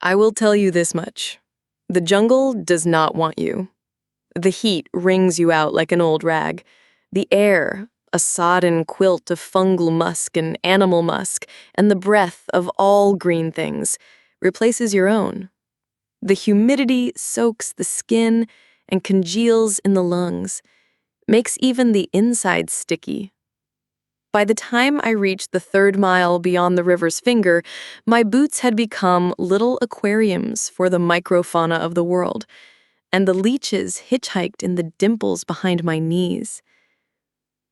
I will tell you this much. The jungle does not want you. The heat wrings you out like an old rag. The air, a sodden quilt of fungal musk and animal musk, and the breath of all green things, replaces your own. The humidity soaks the skin and congeals in the lungs, makes even the inside sticky. By the time I reached the 3rd mile beyond the river's finger, my boots had become little aquariums for the microfauna of the world, and the leeches hitchhiked in the dimples behind my knees.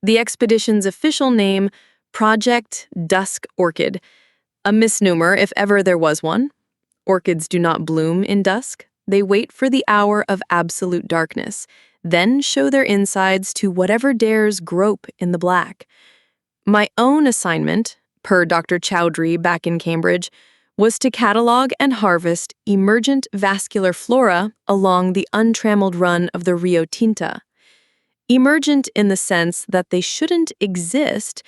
The expedition's official name, Project Dusk Orchid, a misnomer if ever there was one. Orchids do not bloom in dusk. They wait for the hour of absolute darkness, then show their insides to whatever dares grope in the black. My own assignment, per Dr. Chowdhury back in Cambridge, was to catalog and harvest emergent vascular flora along the untrammeled run of the Rio Tinta. Emergent in the sense that they shouldn't exist,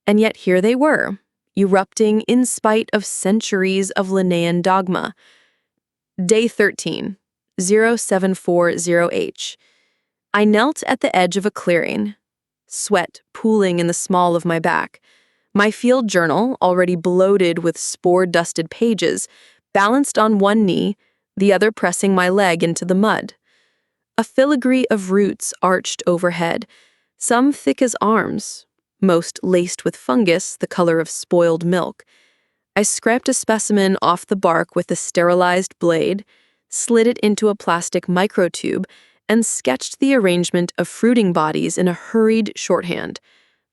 and yet here they were, erupting in spite of centuries of Linnaean dogma. Day 13, 0740H. I knelt at the edge of a clearing, sweat pooling in the small of my back, my field journal, already bloated with spore-dusted pages, balanced on one knee, the other pressing my leg into the mud. A filigree of roots arched overhead, some thick as arms, most laced with fungus the color of spoiled milk. I scraped a specimen off the bark with a sterilized blade, slid it into a plastic microtube, and sketched the arrangement of fruiting bodies in a hurried shorthand.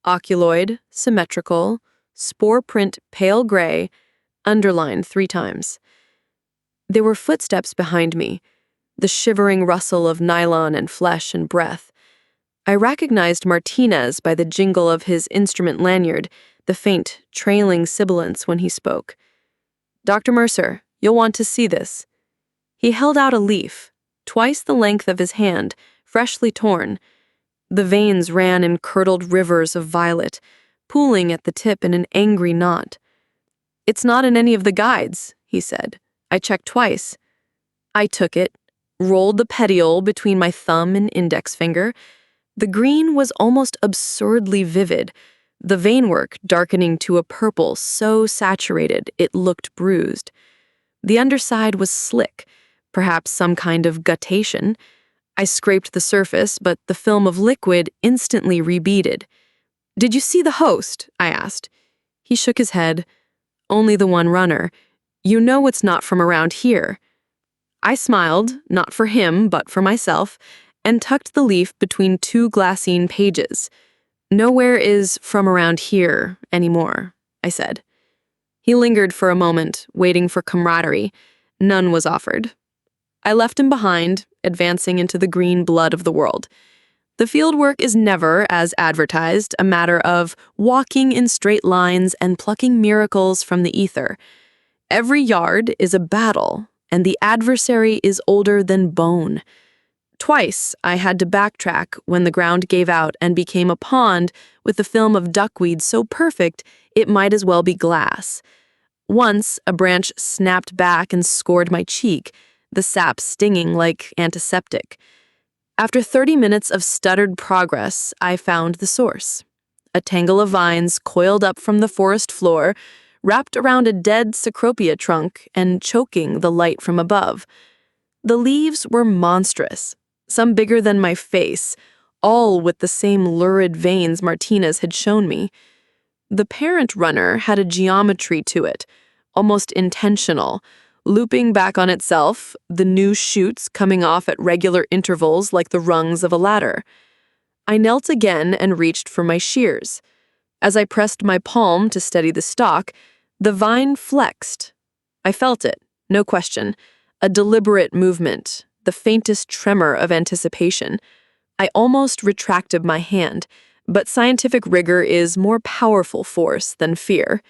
Oculoid, symmetrical, spore print pale gray, underlined 3 times. There were footsteps behind me, the shivering rustle of nylon and flesh and breath. I recognized Martinez by the jingle of his instrument lanyard, the faint, trailing sibilance when he spoke. "Dr. Mercer, you'll want to see this." He held out a leaf, twice the length of his hand, freshly torn. The veins ran in curdled rivers of violet, pooling at the tip in an angry knot. "It's not in any of the guides," he said. "I checked twice." I took it, rolled the petiole between my thumb and index finger. The green was almost absurdly vivid, the veinwork darkening to a purple so saturated it looked bruised. The underside was slick, perhaps some kind of guttation. I scraped the surface, but the film of liquid instantly rebeaded. "Did you see the host?" I asked. He shook his head. "Only the one runner. You know it's not from around here." I smiled, not for him, but for myself, and tucked the leaf between 2 glassine pages. "Nowhere is from around here anymore," I said. He lingered for a moment, waiting for camaraderie. None was offered. I left him behind, advancing into the green blood of the world. The fieldwork is never, as advertised, a matter of walking in straight lines and plucking miracles from the ether. Every yard is a battle, and the adversary is older than bone. Twice I had to backtrack when the ground gave out and became a pond with the film of duckweed so perfect it might as well be glass. Once a branch snapped back and scored my cheek, the sap stinging like antiseptic. After 30 minutes of stuttered progress, I found the source. A tangle of vines coiled up from the forest floor, wrapped around a dead cecropia trunk and choking the light from above. The leaves were monstrous, some bigger than my face, all with the same lurid veins Martinez had shown me. The parent runner had a geometry to it, almost intentional, looping back on itself, the new shoots coming off at regular intervals like the rungs of a ladder. I knelt again and reached for my shears. As I pressed my palm to steady the stalk, the vine flexed. I felt it, no question, a deliberate movement, the faintest tremor of anticipation. I almost retracted my hand, but scientific rigor is more powerful force than fear.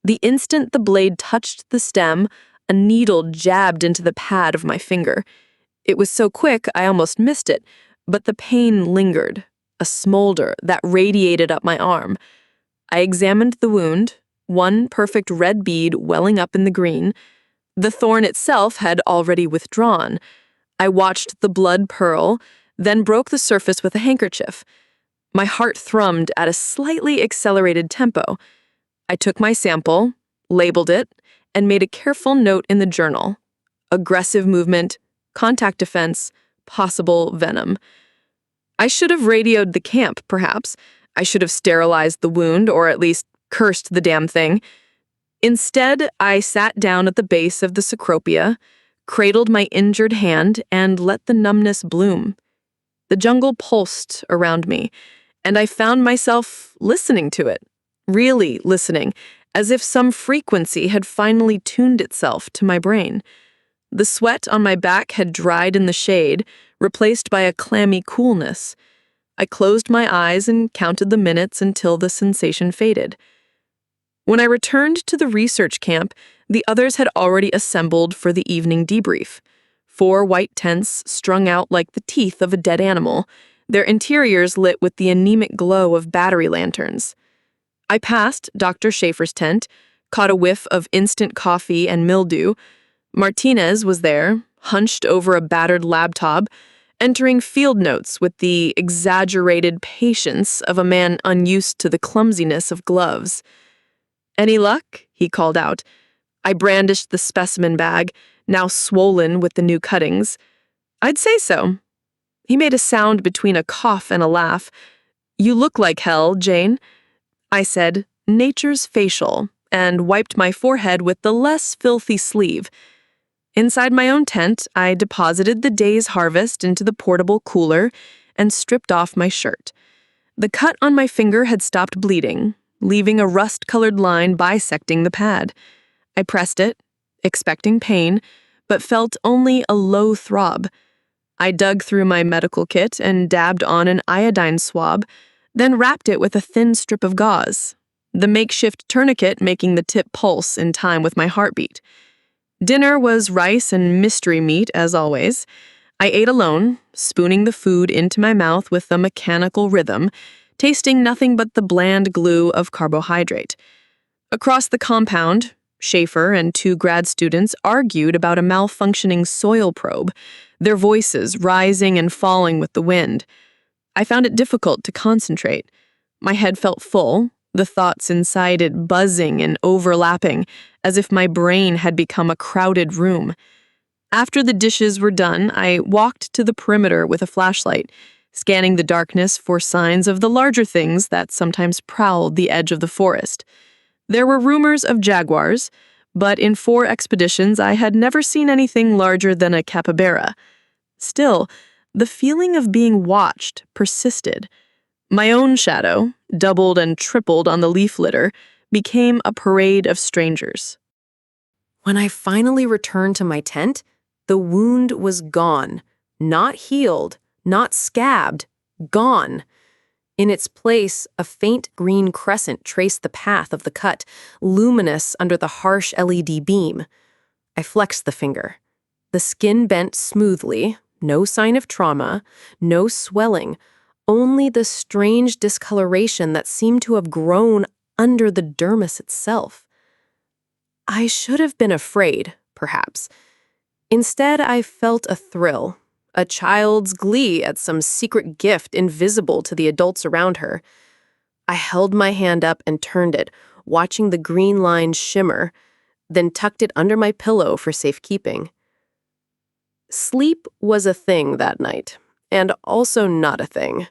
The instant the blade touched the stem, a needle jabbed into the pad of my finger. It was so quick I almost missed it, but the pain lingered, a smolder that radiated up my arm. I examined the wound, one perfect red bead welling up in the green. The thorn itself had already withdrawn. I watched the blood purl, then broke the surface with a handkerchief. My heart thrummed at a slightly accelerated tempo. I took my sample, labeled it, and made a careful note in the journal. Aggressive movement, contact defense, possible venom. I should have radioed the camp, perhaps. I should have sterilized the wound, or at least cursed the damn thing. Instead, I sat down at the base of the Cecropia, cradled my injured hand, and let the numbness bloom. The jungle pulsed around me, and I found myself listening to it, really listening, as if some frequency had finally tuned itself to my brain. The sweat on my back had dried in the shade, replaced by a clammy coolness. I closed my eyes and counted the minutes until the sensation faded. When I returned to the research camp, the others had already assembled for the evening debrief. 4 white tents strung out like the teeth of a dead animal, their interiors lit with the anemic glow of battery lanterns. I passed Dr. Schaefer's tent, caught a whiff of instant coffee and mildew. Martinez was there, hunched over a battered laptop, entering field notes with the exaggerated patience of a man unused to the clumsiness of gloves. "Any luck?" he called out. I brandished the specimen bag, now swollen with the new cuttings. "I'd say so." He made a sound between a cough and a laugh. "You look like hell, Jane." I said, "Nature's facial," and wiped my forehead with the less filthy sleeve. Inside my own tent, I deposited the day's harvest into the portable cooler and stripped off my shirt. The cut on my finger had stopped bleeding, leaving a rust-colored line bisecting the pad. I pressed it, expecting pain, but felt only a low throb. I dug through my medical kit and dabbed on an iodine swab, then wrapped it with a thin strip of gauze, the makeshift tourniquet making the tip pulse in time with my heartbeat. Dinner was rice and mystery meat, as always. I ate alone, spooning the food into my mouth with a mechanical rhythm, tasting nothing but the bland glue of carbohydrate. Across the compound, Schaefer and 2 grad students argued about a malfunctioning soil probe, their voices rising and falling with the wind. I found it difficult to concentrate. My head felt full, the thoughts inside it buzzing and overlapping, as if my brain had become a crowded room. After the dishes were done, I walked to the perimeter with a flashlight, scanning the darkness for signs of the larger things that sometimes prowled the edge of the forest. There were rumors of jaguars, but in 4 expeditions I had never seen anything larger than a capybara. Still, the feeling of being watched persisted. My own shadow, doubled and tripled on the leaf litter, became a parade of strangers. When I finally returned to my tent, the wound was gone. Not healed, not scabbed, gone. In its place, a faint green crescent traced the path of the cut, luminous under the harsh LED beam. I flexed the finger. The skin bent smoothly, no sign of trauma, no swelling, only the strange discoloration that seemed to have grown under the dermis itself. I should have been afraid, perhaps. Instead, I felt a thrill, a child's glee at some secret gift invisible to the adults around her. I held my hand up and turned it, watching the green line shimmer, then tucked it under my pillow for safekeeping. Sleep was a thing that night, and also not a thing.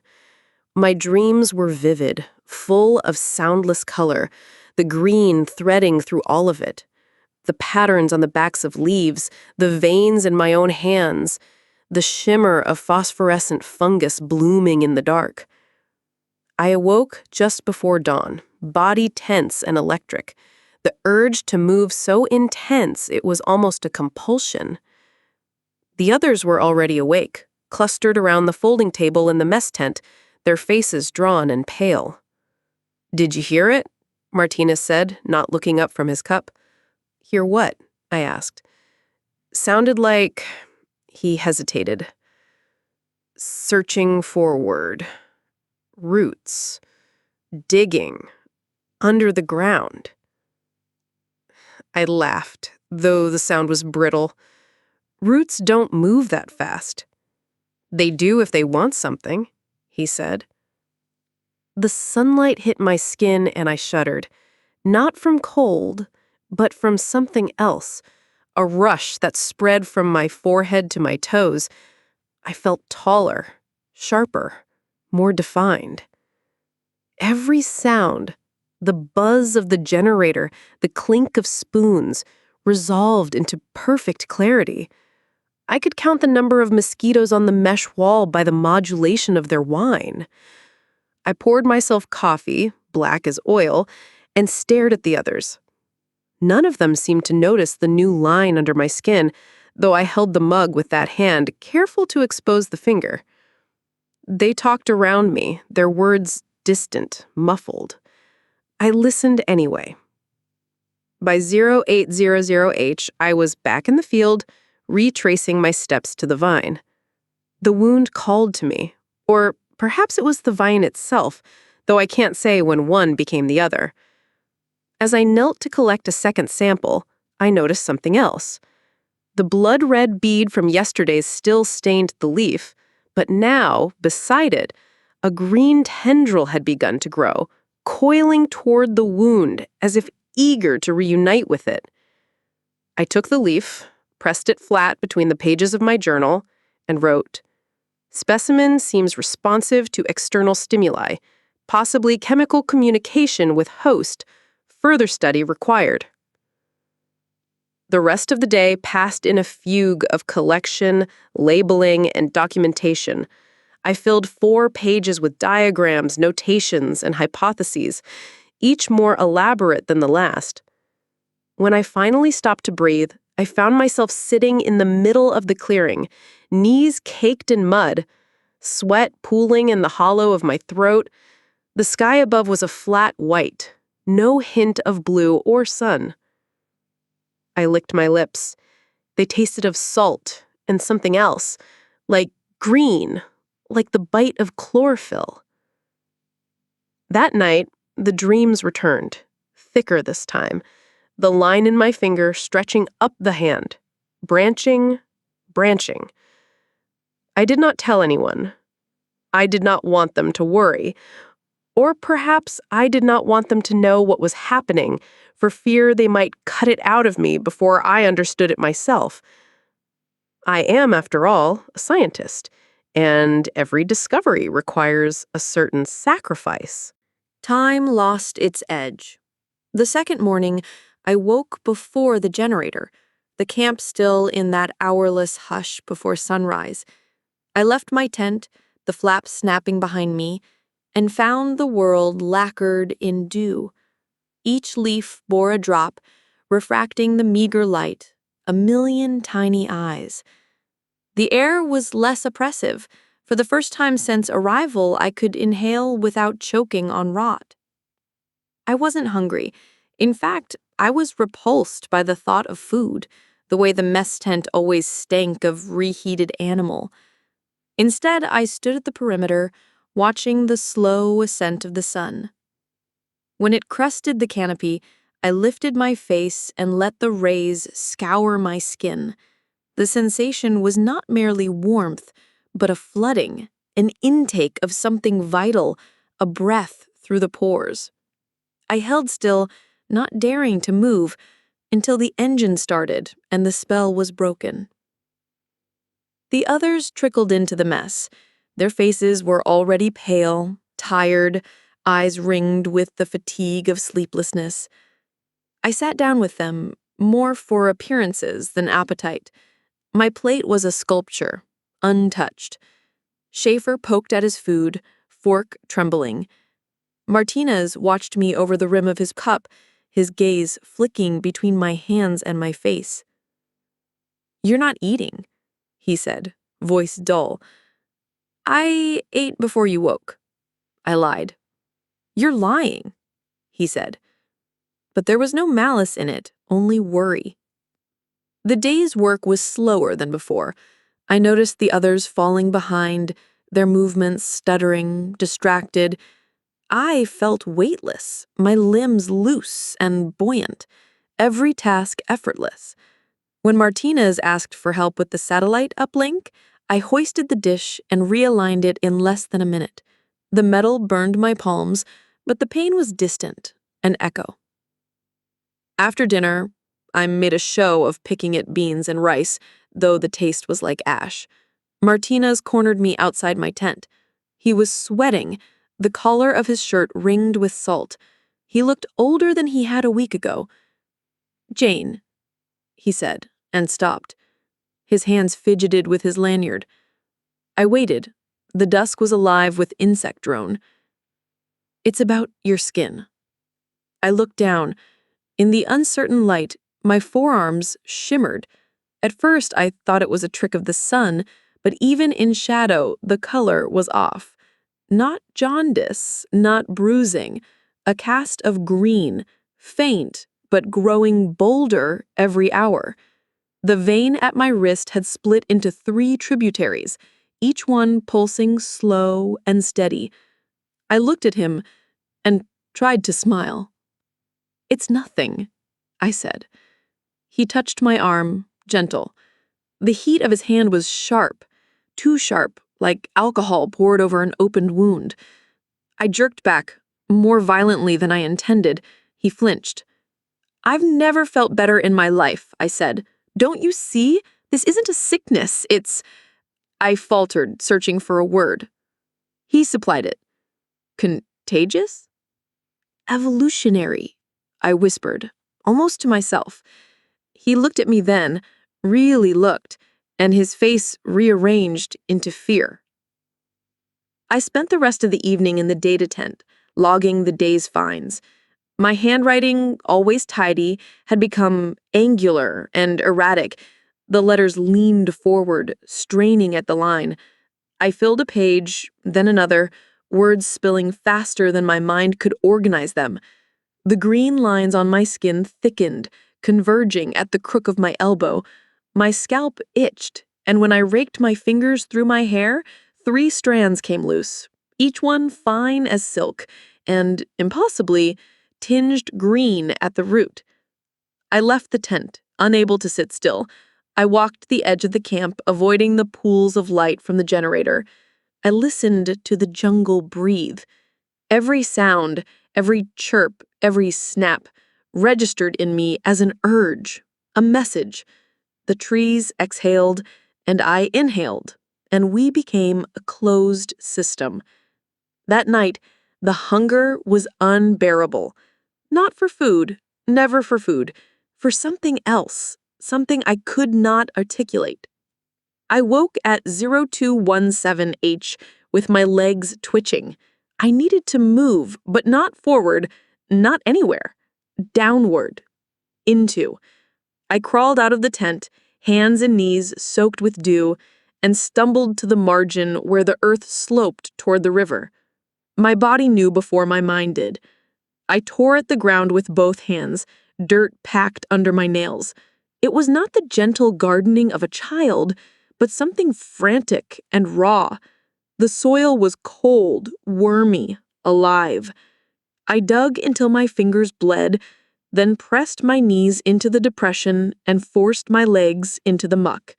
My dreams were vivid, full of soundless color, the green threading through all of it. The patterns on the backs of leaves, the veins in my own hands, the shimmer of phosphorescent fungus blooming in the dark. I awoke just before dawn, body tense and electric, the urge to move so intense it was almost a compulsion. The others were already awake, clustered around the folding table in the mess tent, their faces drawn and pale. "Did you hear it?" Martinez said, not looking up from his cup. "Hear what?" I asked. "Sounded like..." He hesitated. "Searching for a word. Roots. Digging. Under the ground." I laughed, though the sound was brittle. Roots don't move that fast. They do if they want something, he said. The sunlight hit my skin and I shuddered, not from cold, but from something else, a rush that spread from my forehead to my toes. I felt taller, sharper, more defined. Every sound, the buzz of the generator, the clink of spoons, resolved into perfect clarity. I could count the number of mosquitoes on the mesh wall by the modulation of their whine. I poured myself coffee, black as oil, and stared at the others. None of them seemed to notice the new line under my skin, though I held the mug with that hand, careful to expose the finger. They talked around me, their words distant, muffled. I listened anyway. By 0800H, I was back in the field, retracing my steps to the vine. The wound called to me, or perhaps it was the vine itself, though I can't say when one became the other. As I knelt to collect a second sample, I noticed something else. The blood-red bead from yesterday's still stained the leaf, but now, beside it, a green tendril had begun to grow, coiling toward the wound as if eager to reunite with it. I took the leaf, pressed it flat between the pages of my journal, and wrote, "Specimen seems responsive to external stimuli, possibly chemical communication with host, further study required." The rest of the day passed in a fugue of collection, labeling, and documentation. I filled 4 pages with diagrams, notations, and hypotheses, each more elaborate than the last. When I finally stopped to breathe, I found myself sitting in the middle of the clearing, knees caked in mud, sweat pooling in the hollow of my throat. The sky above was a flat white, no hint of blue or sun. I licked my lips. They tasted of salt and something else, like green, like the bite of chlorophyll. That night, the dreams returned, thicker this time, the line in my finger stretching up the hand, branching, branching. I did not tell anyone. I did not want them to worry. Or perhaps I did not want them to know what was happening, for fear they might cut it out of me before I understood it myself. I am, after all, a scientist, and every discovery requires a certain sacrifice. Time lost its edge. The second morning, I woke before the generator, the camp still in that hourless hush before sunrise. I left my tent, the flaps snapping behind me, and found the world lacquered in dew. Each leaf bore a drop, refracting the meager light, a million tiny eyes. The air was less oppressive. For the first time since arrival, I could inhale without choking on rot. I wasn't hungry. In fact, I was repulsed by the thought of food, the way the mess tent always stank of reheated animal. Instead, I stood at the perimeter, watching the slow ascent of the sun. When it crested the canopy, I lifted my face and let the rays scour my skin. The sensation was not merely warmth, but a flooding, an intake of something vital, a breath through the pores. I held still, not daring to move, until the engine started and the spell was broken. The others trickled into the mess. Their faces were already pale, tired, eyes ringed with the fatigue of sleeplessness. I sat down with them, more for appearances than appetite. My plate was a sculpture, untouched. Schaefer poked at his food, fork trembling. Martinez watched me over the rim of his cup, his gaze flicking between my hands and my face. "You're not eating," he said, voice dull. "I ate before you woke." I lied. "You're lying," he said. But there was no malice in it, only worry. The day's work was slower than before. I noticed the others falling behind, their movements stuttering, distracted. I felt weightless, my limbs loose and buoyant, every task effortless. When Martinez asked for help with the satellite uplink, I hoisted the dish and realigned it in less than a minute. The metal burned my palms, but the pain was distant, an echo. After dinner, I made a show of picking at beans and rice, though the taste was like ash. Martinez cornered me outside my tent. He was sweating, the collar of his shirt ringed with salt. He looked older than he had a week ago. "Jane," he said, and stopped. His hands fidgeted with his lanyard. I waited. The dusk was alive with insect drone. "It's about your skin." I looked down. In the uncertain light, my forearms shimmered. At first, I thought it was a trick of the sun, but even in shadow, the color was off. Not jaundice, not bruising, a cast of green, faint, but growing bolder every hour. The vein at my wrist had split into 3 tributaries, each one pulsing slow and steady. I looked at him and tried to smile. "It's nothing," I said. He touched my arm, gentle. The heat of his hand was sharp, too sharp, like alcohol poured over an opened wound. I jerked back, more violently than I intended. He flinched. "I've never felt better in my life," I said. "Don't you see? This isn't a sickness, it's—" I faltered, searching for a word. He supplied it. "Contagious?" "Evolutionary," I whispered, almost to myself. He looked at me then, really looked, and his face rearranged into fear. I spent the rest of the evening in the data tent, logging the day's finds. My handwriting, always tidy, had become angular and erratic. The letters leaned forward, straining at the line. I filled a page, then another, words spilling faster than my mind could organize them. The green lines on my skin thickened, converging at the crook of my elbow. My scalp itched, and when I raked my fingers through my hair, 3 strands came loose, each one fine as silk, and, impossibly, tinged green at the root. I left the tent, unable to sit still. I walked the edge of the camp, avoiding the pools of light from the generator. I listened to the jungle breathe. Every sound, every chirp, every snap, registered in me as an urge, a message. The trees exhaled, and I inhaled, and we became a closed system. That night, the hunger was unbearable. Not for food, never for food, for something else, something I could not articulate. I woke at 0217H with my legs twitching. I needed to move, but not forward, not anywhere. Downward. Into. I crawled out of the tent, hands and knees soaked with dew, and stumbled to the margin where the earth sloped toward the river. My body knew before my mind did. I tore at the ground with both hands, dirt packed under my nails. It was not the gentle gardening of a child, but something frantic and raw. The soil was cold, wormy, alive. I dug until my fingers bled, then pressed my knees into the depression and forced my legs into the muck.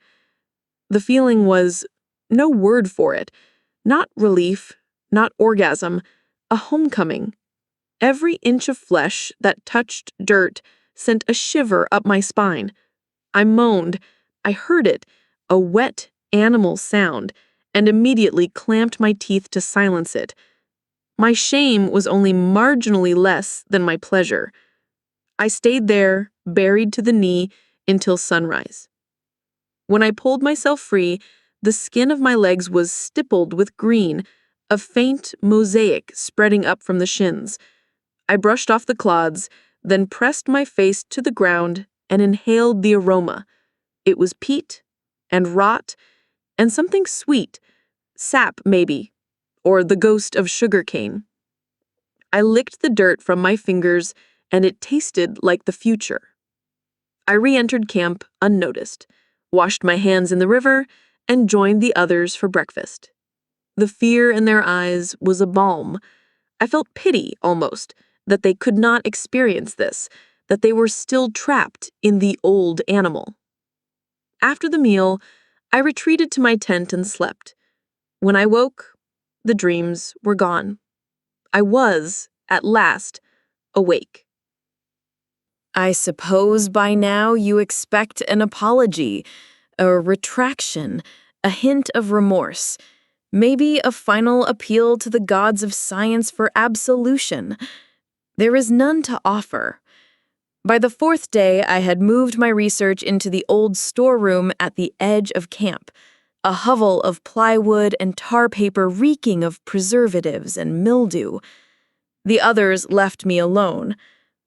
The feeling was no word for it, not relief, not orgasm, a homecoming. Every inch of flesh that touched dirt sent a shiver up my spine. I moaned. I heard it, a wet animal sound, and immediately clamped my teeth to silence it. My shame was only marginally less than my pleasure. I stayed there, buried to the knee, until sunrise. When I pulled myself free, the skin of my legs was stippled with green, a faint mosaic spreading up from the shins. I brushed off the clods, then pressed my face to the ground and inhaled the aroma. It was peat and rot and something sweet, sap maybe, or the ghost of sugarcane. I licked the dirt from my fingers, and it tasted like the future. I re-entered camp unnoticed, washed my hands in the river, and joined the others for breakfast. The fear in their eyes was a balm. I felt pity, almost, that they could not experience this, that they were still trapped in the old animal. After the meal, I retreated to my tent and slept. When I woke, the dreams were gone. I was, at last, awake. I suppose by now you expect an apology, a retraction, a hint of remorse, maybe a final appeal to the gods of science for absolution. There is none to offer. By the fourth day, I had moved my research into the old storeroom at the edge of camp, a hovel of plywood and tar paper reeking of preservatives and mildew. The others left me alone.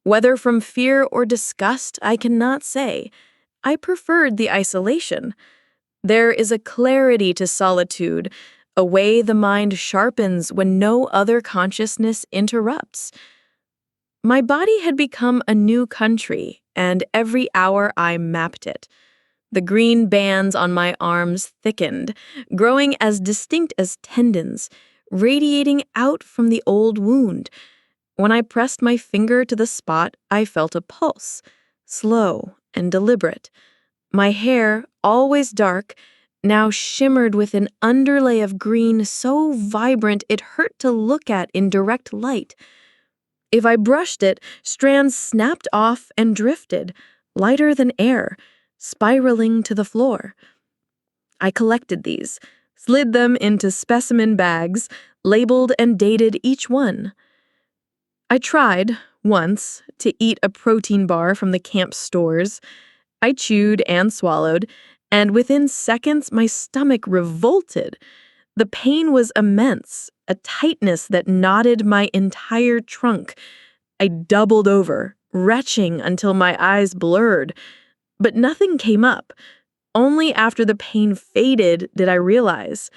Whether from fear or disgust, I cannot say. I preferred the isolation. There is a clarity to solitude, a way the mind sharpens when no other consciousness interrupts. My body had become a new country, and every hour I mapped it. The green bands on my arms thickened, growing as distinct as tendons, radiating out from the old wound. When I pressed my finger to the spot, I felt a pulse, slow and deliberate. My hair, always dark, now shimmered with an underlay of green so vibrant it hurt to look at in direct light. If I brushed it, strands snapped off and drifted, lighter than air, spiraling to the floor. I collected these, slid them into specimen bags, labeled and dated each one. I tried, once, to eat a protein bar from the camp stores. I chewed and swallowed, and within seconds my stomach revolted. The pain was immense, a tightness that knotted my entire trunk. I doubled over, retching until my eyes blurred. But nothing came up. Only after the pain faded did I realize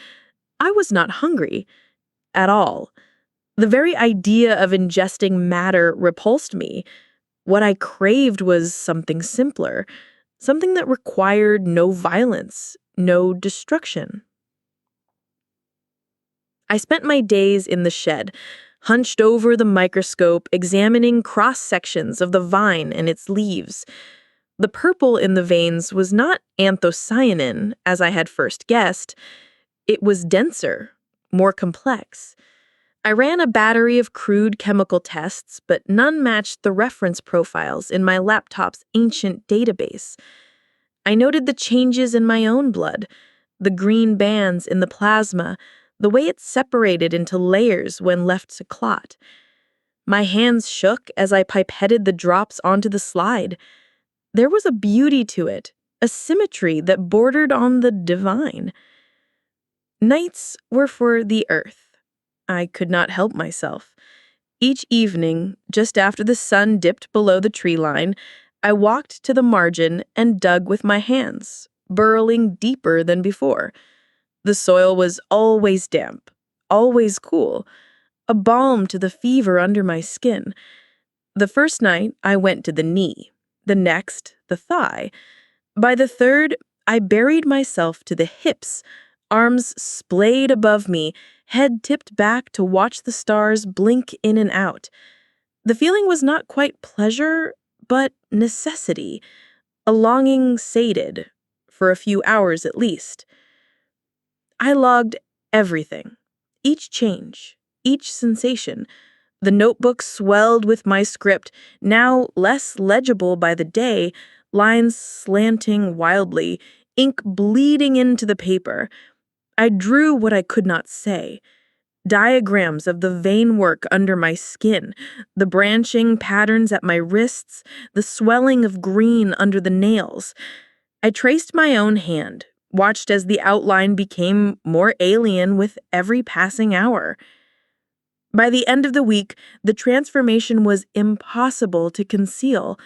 I was not hungry at all. The very idea of ingesting matter repulsed me. What I craved was something simpler, something that required no violence, no destruction. I spent my days in the shed, hunched over the microscope, examining cross-sections of the vine and its leaves. The purple in the veins was not anthocyanin, as I had first guessed. It was denser, more complex. I ran a battery of crude chemical tests, but none matched the reference profiles in my laptop's ancient database. I noted the changes in my own blood, the green bands in the plasma, the way it separated into layers when left to clot. My hands shook as I pipetted the drops onto the slide. There was a beauty to it, a symmetry that bordered on the divine. Nights were for the earth. I could not help myself. Each evening, just after the sun dipped below the tree line, I walked to the margin and dug with my hands, burrowing deeper than before. The soil was always damp, always cool, a balm to the fever under my skin. The first night, I went to the knee, the next, the thigh. By the third, I buried myself to the hips, arms splayed above me, head tipped back to watch the stars blink in and out. The feeling was not quite pleasure, but necessity, a longing sated, for a few hours at least. I logged everything, each change, each sensation. The notebook swelled with my script, now less legible by the day, lines slanting wildly, ink bleeding into the paper. I drew what I could not say. Diagrams of the vein work under my skin, the branching patterns at my wrists, the swelling of green under the nails. I traced my own hand, watched as the outline became more alien with every passing hour. By the end of the week, the transformation was impossible to conceal.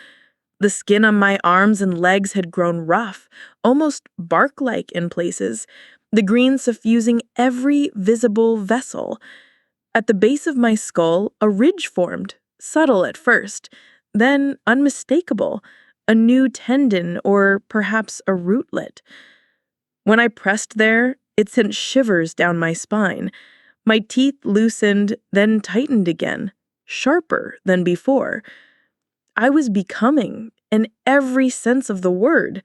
The skin on my arms and legs had grown rough, almost bark-like in places, the green suffusing every visible vessel. At the base of my skull, a ridge formed, subtle at first, then unmistakable, a new tendon or perhaps a rootlet. When I pressed there, it sent shivers down my spine. My teeth loosened, then tightened again, sharper than before. I was becoming, in every sense of the word.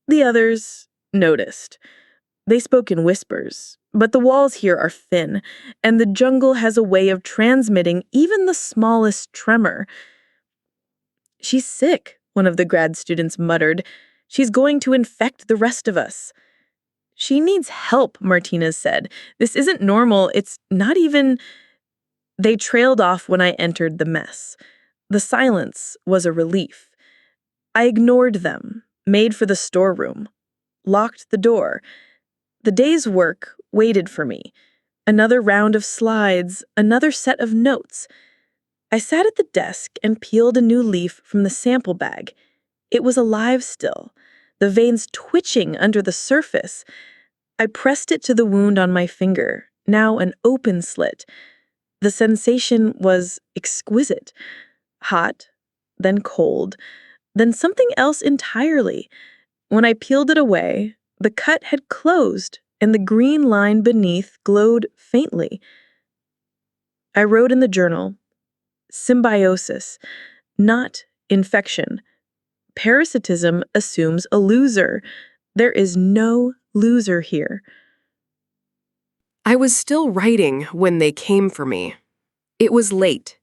The others noticed. They spoke in whispers, but the walls here are thin, and the jungle has a way of transmitting even the smallest tremor. "She's sick," one of the grad students muttered. "She's going to infect the rest of us." "She needs help," Martinez said. "This isn't normal. It's not even—" They trailed off when I entered the mess. The silence was a relief. I ignored them, made for the storeroom, locked the door. The day's work waited for me. Another round of slides, another set of notes. I sat at the desk and peeled a new leaf from the sample bag. It was alive still, the veins twitching under the surface. I pressed it to the wound on my finger, now an open slit. The sensation was exquisite. Hot, then cold, then something else entirely. When I peeled it away, the cut had closed, and the green line beneath glowed faintly. I wrote in the journal, "Symbiosis, not infection. Parasitism assumes a loser. There is no loser here." I was still writing when they came for me. It was late.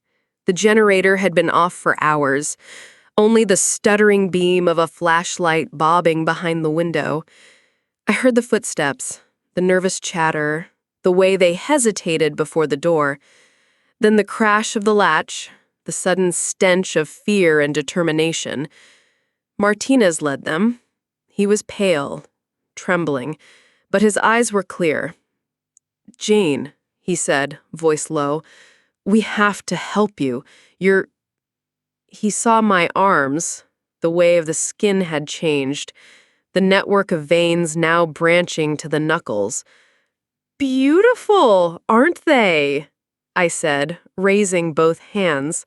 The generator had been off for hours, only the stuttering beam of a flashlight bobbing behind the window. I heard the footsteps, the nervous chatter, the way they hesitated before the door, then the crash of the latch, the sudden stench of fear and determination. Martinez led them. He was pale, trembling, but his eyes were clear. "Jane," he said, voice low, "we have to help you. You're—" He saw my arms. The way of the skin had changed, the network of veins now branching to the knuckles. "Beautiful, aren't they?" I said, raising both hands.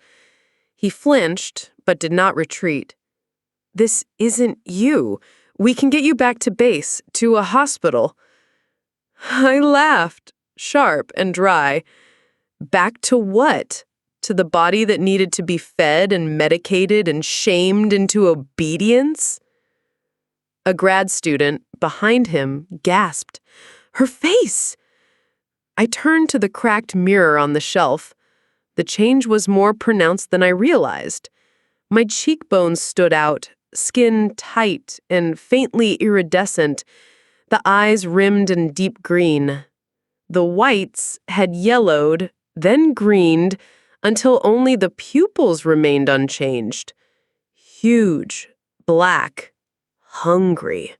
He flinched, but did not retreat. "This isn't you. We can get you back to base, to a hospital." I laughed, sharp and dry. Back to what? To the body that needed to be fed and medicated and shamed into obedience? A grad student, behind him, gasped, "Her face!" I turned to the cracked mirror on the shelf. The change was more pronounced than I realized. My cheekbones stood out, skin tight and faintly iridescent, the eyes rimmed in deep green. The whites had yellowed, then greened, until only the pupils remained unchanged. Huge, black, hungry.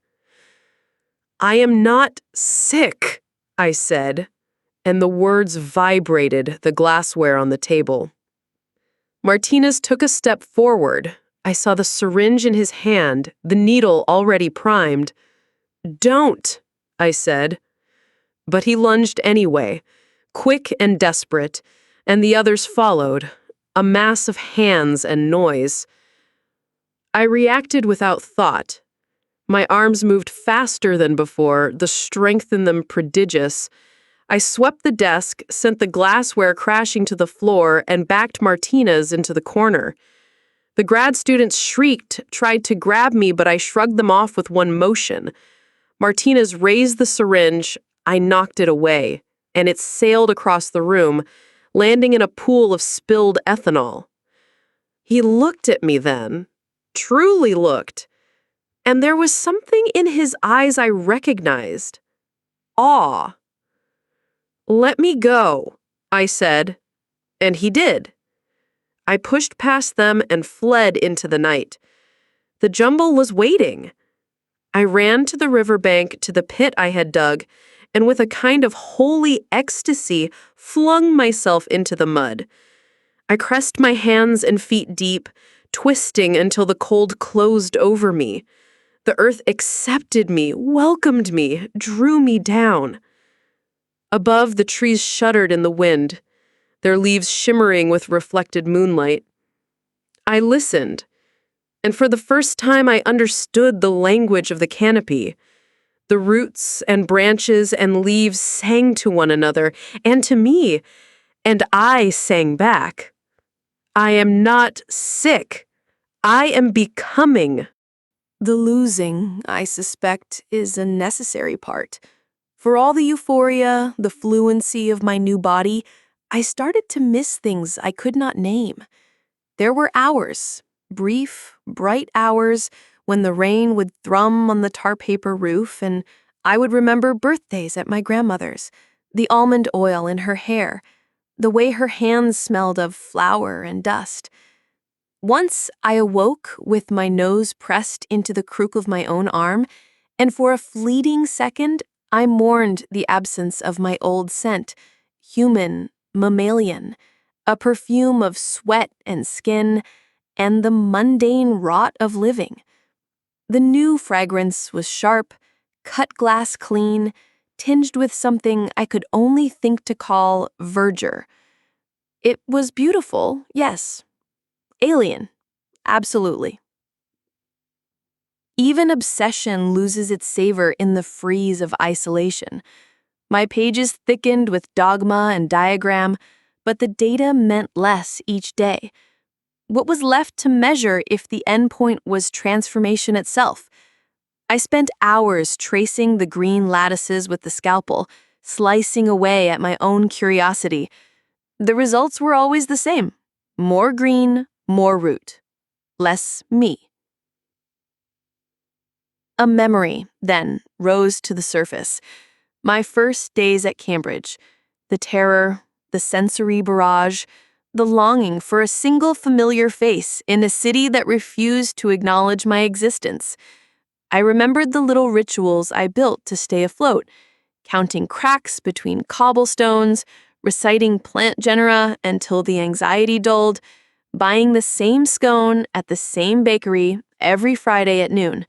"I am not sick," I said, and the words vibrated the glassware on the table. Martinez took a step forward. I saw the syringe in his hand, the needle already primed. "Don't," I said. But he lunged anyway, quick and desperate, and the others followed, a mass of hands and noise. I reacted without thought. My arms moved faster than before, the strength in them prodigious. I swept the desk, sent the glassware crashing to the floor, and backed Martinez into the corner. The grad students shrieked, tried to grab me, but I shrugged them off with one motion. Martinez raised the syringe. I knocked it away, and it sailed across the room, landing in a pool of spilled ethanol. He looked at me then, truly looked, and there was something in his eyes I recognized. Awe. "Let me go," I said, and he did. I pushed past them and fled into the night. The jumble was waiting. I ran to the riverbank, to the pit I had dug, and with a kind of holy ecstasy, flung myself into the mud. I pressed my hands and feet deep, twisting until the cold closed over me. The earth accepted me, welcomed me, drew me down. Above, the trees shuddered in the wind, their leaves shimmering with reflected moonlight. I listened, and for the first time I understood the language of the canopy. The roots and branches and leaves sang to one another and to me, and I sang back. I am not sick. I am becoming. The losing, I suspect, is a necessary part. For all the euphoria, the fluency of my new body, I started to miss things I could not name. There were hours, brief, bright hours, when the rain would thrum on the tar paper roof and I would remember birthdays at my grandmother's, the almond oil in her hair, the way her hands smelled of flour and dust. Once I awoke with my nose pressed into the crook of my own arm, and for a fleeting second, I mourned the absence of my old scent, human, mammalian, a perfume of sweat and skin, and the mundane rot of living. The new fragrance was sharp, cut glass clean, tinged with something I could only think to call verdure. It was beautiful, yes. Alien, absolutely. Even obsession loses its savor in the freeze of isolation. My pages thickened with dogma and diagram, but the data meant less each day. What was left to measure if the endpoint was transformation itself? I spent hours tracing the green lattices with the scalpel, slicing away at my own curiosity. The results were always the same. More green, more root. Less me. A memory, then, rose to the surface. My first days at Cambridge. The terror, the sensory barrage, the longing for a single familiar face in a city that refused to acknowledge my existence. I remembered the little rituals I built to stay afloat, counting cracks between cobblestones, reciting plant genera until the anxiety dulled, buying the same scone at the same bakery every Friday at noon.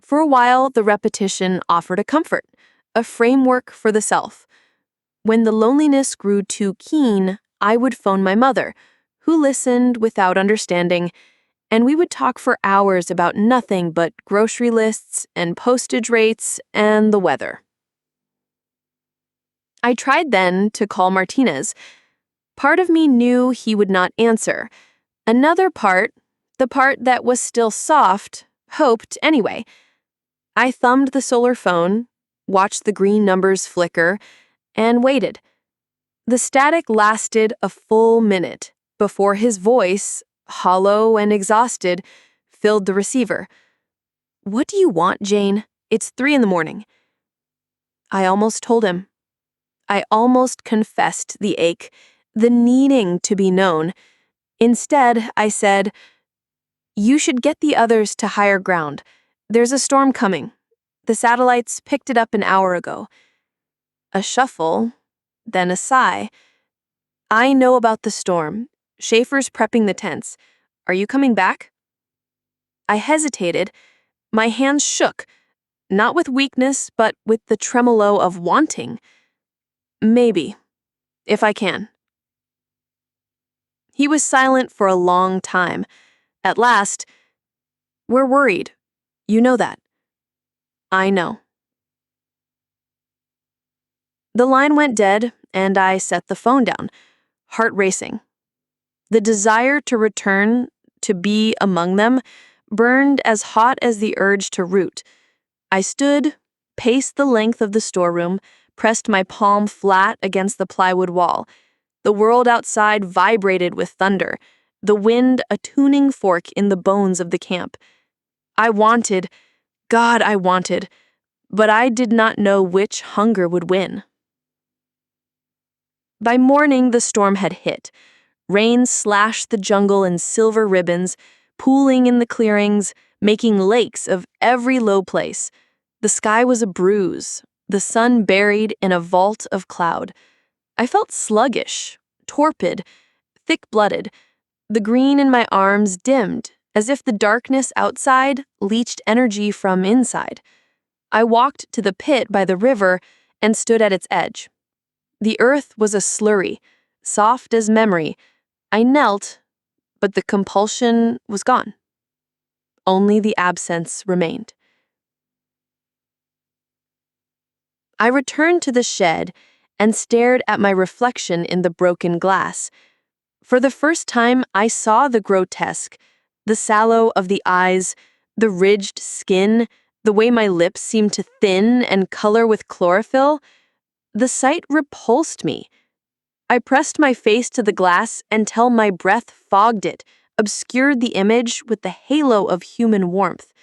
For a while, the repetition offered a comfort, a framework for the self. When the loneliness grew too keen, I would phone my mother, who listened without understanding, and we would talk for hours about nothing but grocery lists and postage rates and the weather. I tried then to call Martinez. Part of me knew he would not answer. Another part, the part that was still soft, hoped anyway. I thumbed the solar phone, watched the green numbers flicker, and waited. The static lasted a full minute before his voice, hollow and exhausted, filled the receiver. "What do you want, Jane? It's 3 a.m. I almost told him. I almost confessed the ache, the needing to be known. Instead, I said, "You should get the others to higher ground. There's a storm coming. The satellites picked it up an hour ago." A shuffle, then a sigh. "I know about the storm. Schaefer's prepping the tents. Are you coming back?" I hesitated. My hands shook, not with weakness, but with the tremolo of wanting. "Maybe, if I can." He was silent for a long time. At last, "We're worried. You know that." "I know." The line went dead, and I set the phone down, heart racing. The desire to return, to be among them, burned as hot as the urge to root. I stood, paced the length of the storeroom, pressed my palm flat against the plywood wall. The world outside vibrated with thunder, the wind a tuning fork in the bones of the camp. I wanted, God, I wanted, but I did not know which hunger would win. By morning, the storm had hit. Rain slashed the jungle in silver ribbons, pooling in the clearings, making lakes of every low place. The sky was a bruise, the sun buried in a vault of cloud. I felt sluggish, torpid, thick-blooded. The green in my arms dimmed, as if the darkness outside leached energy from inside. I walked to the pit by the river and stood at its edge. The earth was a slurry, soft as memory. I knelt, but the compulsion was gone. Only the absence remained. I returned to the shed and stared at my reflection in the broken glass. For the first time, I saw the grotesque, the sallow of the eyes, the ridged skin, the way my lips seemed to thin and color with chlorophyll. The sight repulsed me. I pressed my face to the glass until my breath fogged it, obscured the image with the halo of human warmth.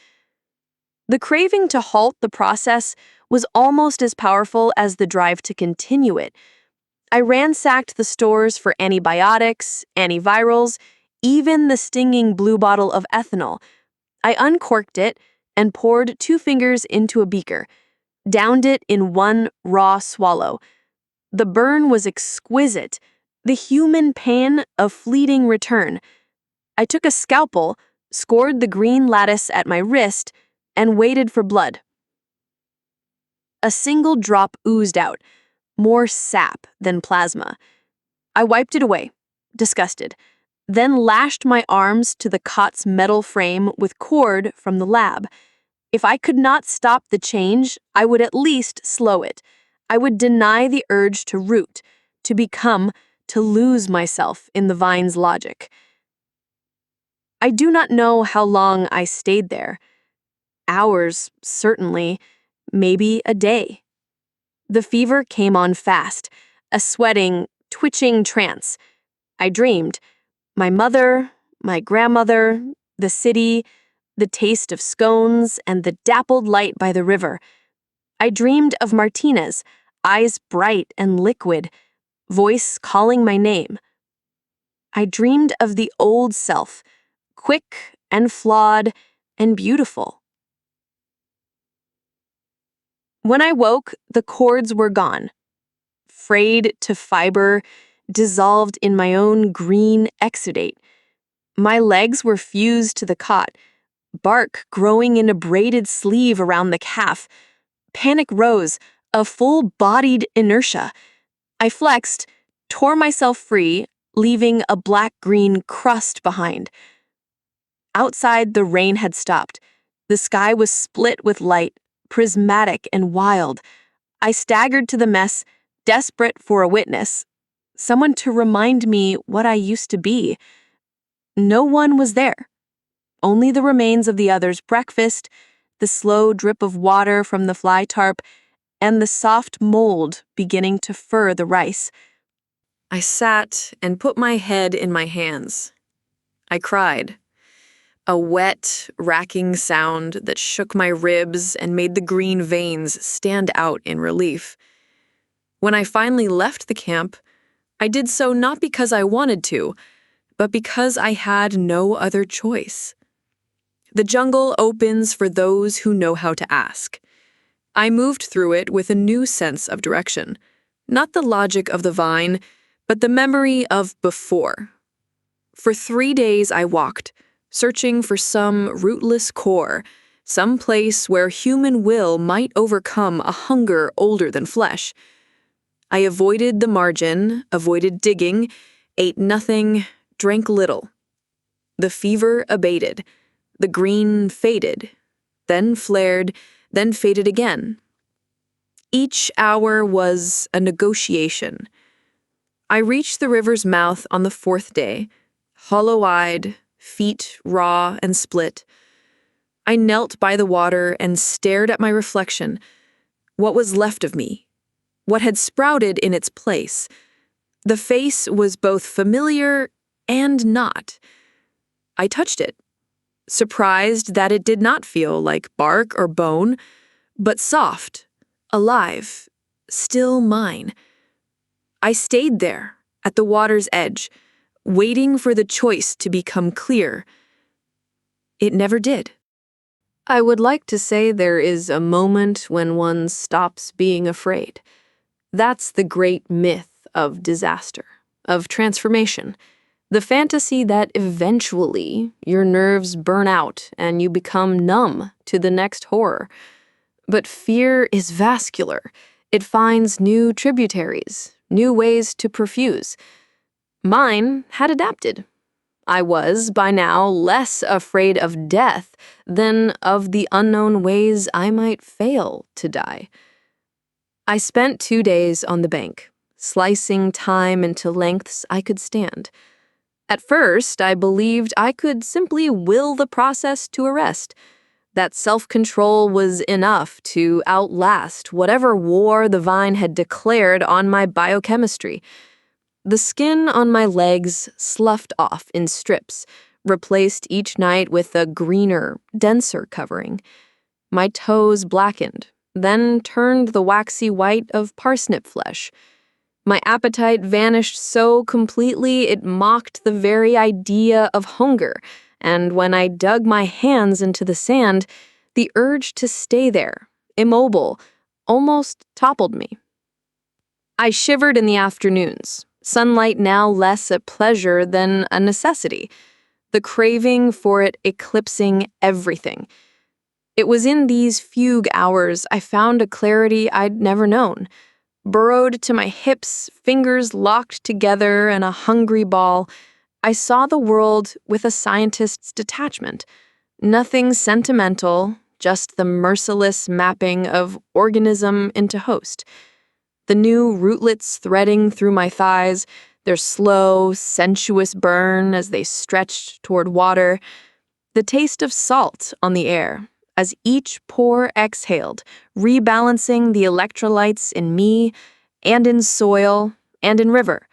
The craving to halt the process was almost as powerful as the drive to continue it. I ransacked the stores for antibiotics, antivirals, even the stinging blue bottle of ethanol. I uncorked it and poured 2 fingers into a beaker, downed it in one raw swallow. The burn was exquisite, the human pain of fleeting return. I took a scalpel, scored the green lattice at my wrist, and waited for blood. A single drop oozed out, more sap than plasma. I wiped it away, disgusted, then lashed my arms to the cot's metal frame with cord from the lab. If I could not stop the change, I would at least slow it. I would deny the urge to root, to become, to lose myself in the vine's logic. I do not know how long I stayed there. Hours, certainly, maybe a day. The fever came on fast, a sweating, twitching trance. I dreamed. My mother, my grandmother, the city, the taste of scones, and the dappled light by the river. I dreamed of Martinez, eyes bright and liquid, voice calling my name. I dreamed of the old self, quick and flawed and beautiful. When I woke, the cords were gone. Frayed to fiber, dissolved in my own green exudate. My legs were fused to the cot, bark growing in a braided sleeve around the calf. Panic rose, a full-bodied inertia. I flexed, tore myself free, leaving a black-green crust behind. Outside, the rain had stopped. The sky was split with light, prismatic and wild. I staggered to the mess, desperate for a witness, someone to remind me what I used to be. No one was there. Only the remains of the others' breakfast, the slow drip of water from the fly tarp, and the soft mold beginning to fur the rice. I sat and put my head in my hands. I cried. A wet, racking sound that shook my ribs and made the green veins stand out in relief. When I finally left the camp, I did so not because I wanted to, but because I had no other choice. The jungle opens for those who know how to ask. I moved through it with a new sense of direction, not the logic of the vine, but the memory of before. For 3 days I walked, searching for some rootless core, some place where human will might overcome a hunger older than flesh. I avoided the margin, avoided digging, ate nothing, drank little. The fever abated. The green faded, then flared, then faded again. Each hour was a negotiation. I reached the river's mouth on the 4th day, hollow-eyed, feet raw and split. I knelt by the water and stared at my reflection, what was left of me, what had sprouted in its place. The face was both familiar and not. I touched it, surprised that it did not feel like bark or bone, but soft, alive, still mine. I stayed there, at the water's edge, waiting for the choice to become clear. It never did. I would like to say there is a moment when one stops being afraid. That's the great myth of disaster, of transformation. The fantasy that eventually your nerves burn out and you become numb to the next horror. But fear is vascular. It finds new tributaries, new ways to perfuse. Mine had adapted. I was, by now, less afraid of death than of the unknown ways I might fail to die. I spent 2 days on the bank, slicing time into lengths I could stand. At first, I believed I could simply will the process to arrest, that self-control was enough to outlast whatever war the vine had declared on my biochemistry. The skin on my legs sloughed off in strips, replaced each night with a greener, denser covering. My toes blackened, then turned the waxy white of parsnip flesh. My appetite vanished so completely it mocked the very idea of hunger, and when I dug my hands into the sand, the urge to stay there, immobile, almost toppled me. I shivered in the afternoons, sunlight now less a pleasure than a necessity, the craving for it eclipsing everything. It was in these fugue hours I found a clarity I'd never known. Burrowed to my hips, fingers locked together in a hungry ball, I saw the world with a scientist's detachment. Nothing sentimental, just the merciless mapping of organism into host. The new rootlets threading through my thighs, their slow, sensuous burn as they stretched toward water. The taste of salt on the air, as each pore exhaled, rebalancing the electrolytes in me, and in soil, and in river.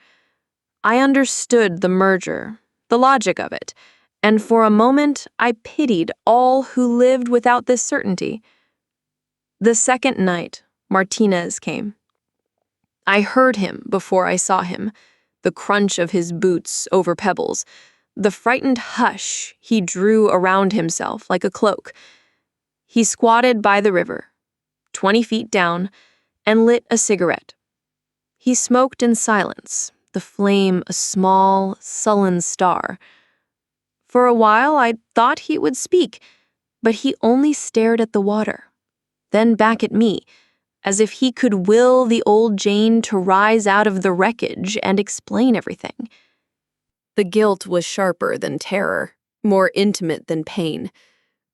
I understood the merger, the logic of it, and for a moment I pitied all who lived without this certainty. The second night, Martinez came. I heard him before I saw him, the crunch of his boots over pebbles, the frightened hush he drew around himself like a cloak. He squatted by the river, 20 feet down, and lit a cigarette. He smoked in silence, the flame a small, sullen star. For a while I thought he would speak, but he only stared at the water, then back at me, as if he could will the old Jane to rise out of the wreckage and explain everything. The guilt was sharper than terror, more intimate than pain.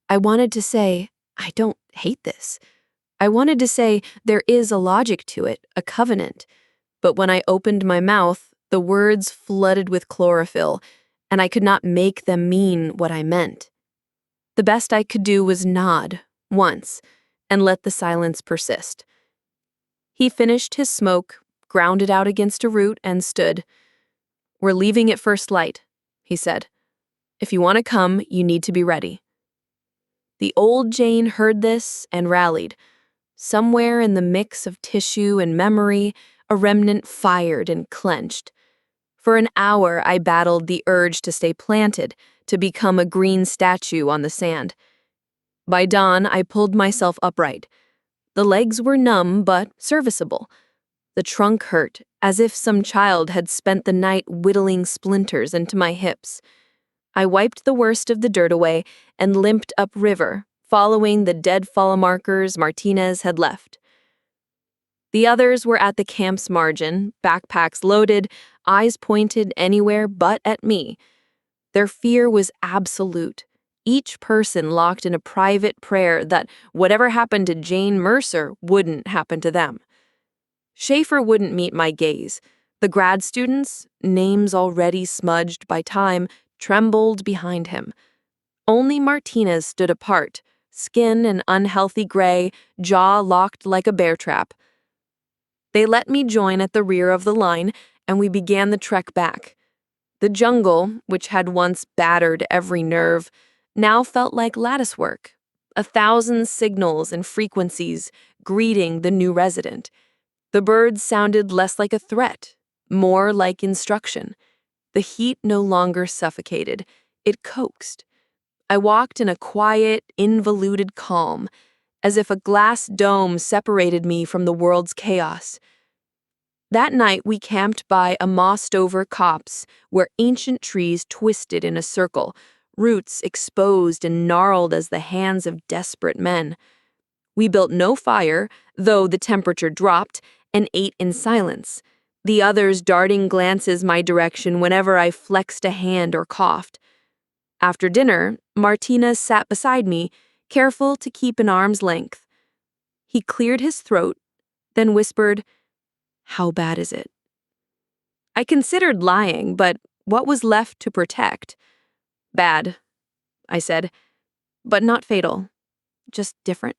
I wanted to say, I don't hate this. I wanted to say, there is a logic to it, a covenant. But when I opened my mouth, the words flooded with chlorophyll, and I could not make them mean what I meant. The best I could do was nod, once, and let the silence persist. He finished his smoke, ground it out against a root, and stood. "We're leaving at first light," he said. "If you want to come, you need to be ready." The old Jane heard this and rallied. Somewhere in the mix of tissue and memory, a remnant fired and clenched. For an hour, I battled the urge to stay planted, to become a green statue on the sand. By dawn, I pulled myself upright. The legs were numb but serviceable. The trunk hurt, as if some child had spent the night whittling splinters into my hips. I wiped the worst of the dirt away and limped upriver, following the deadfall markers Martinez had left. The others were at the camp's margin, backpacks loaded, eyes pointed anywhere but at me. Their fear was absolute, each person locked in a private prayer that whatever happened to Jane Mercer wouldn't happen to them. Schaefer wouldn't meet my gaze. The grad students, names already smudged by time, trembled behind him. Only Martinez stood apart, skin an unhealthy gray, jaw locked like a bear trap. They let me join at the rear of the line, and we began the trek back. The jungle, which had once battered every nerve, now felt like latticework, 1,000 signals and frequencies greeting the new resident. The birds sounded less like a threat, more like instruction. The heat no longer suffocated, it coaxed. I walked in a quiet, involuted calm, as if a glass dome separated me from the world's chaos. That night we camped by a mossed-over copse where ancient trees twisted in a circle, roots exposed and gnarled as the hands of desperate men. We built no fire, though the temperature dropped, and ate in silence, the others darting glances my direction whenever I flexed a hand or coughed. After dinner, Martinez sat beside me, careful to keep an arm's length. He cleared his throat, then whispered, "How bad is it?" I considered lying, but What was left to protect? Bad, I said, but not fatal, just different.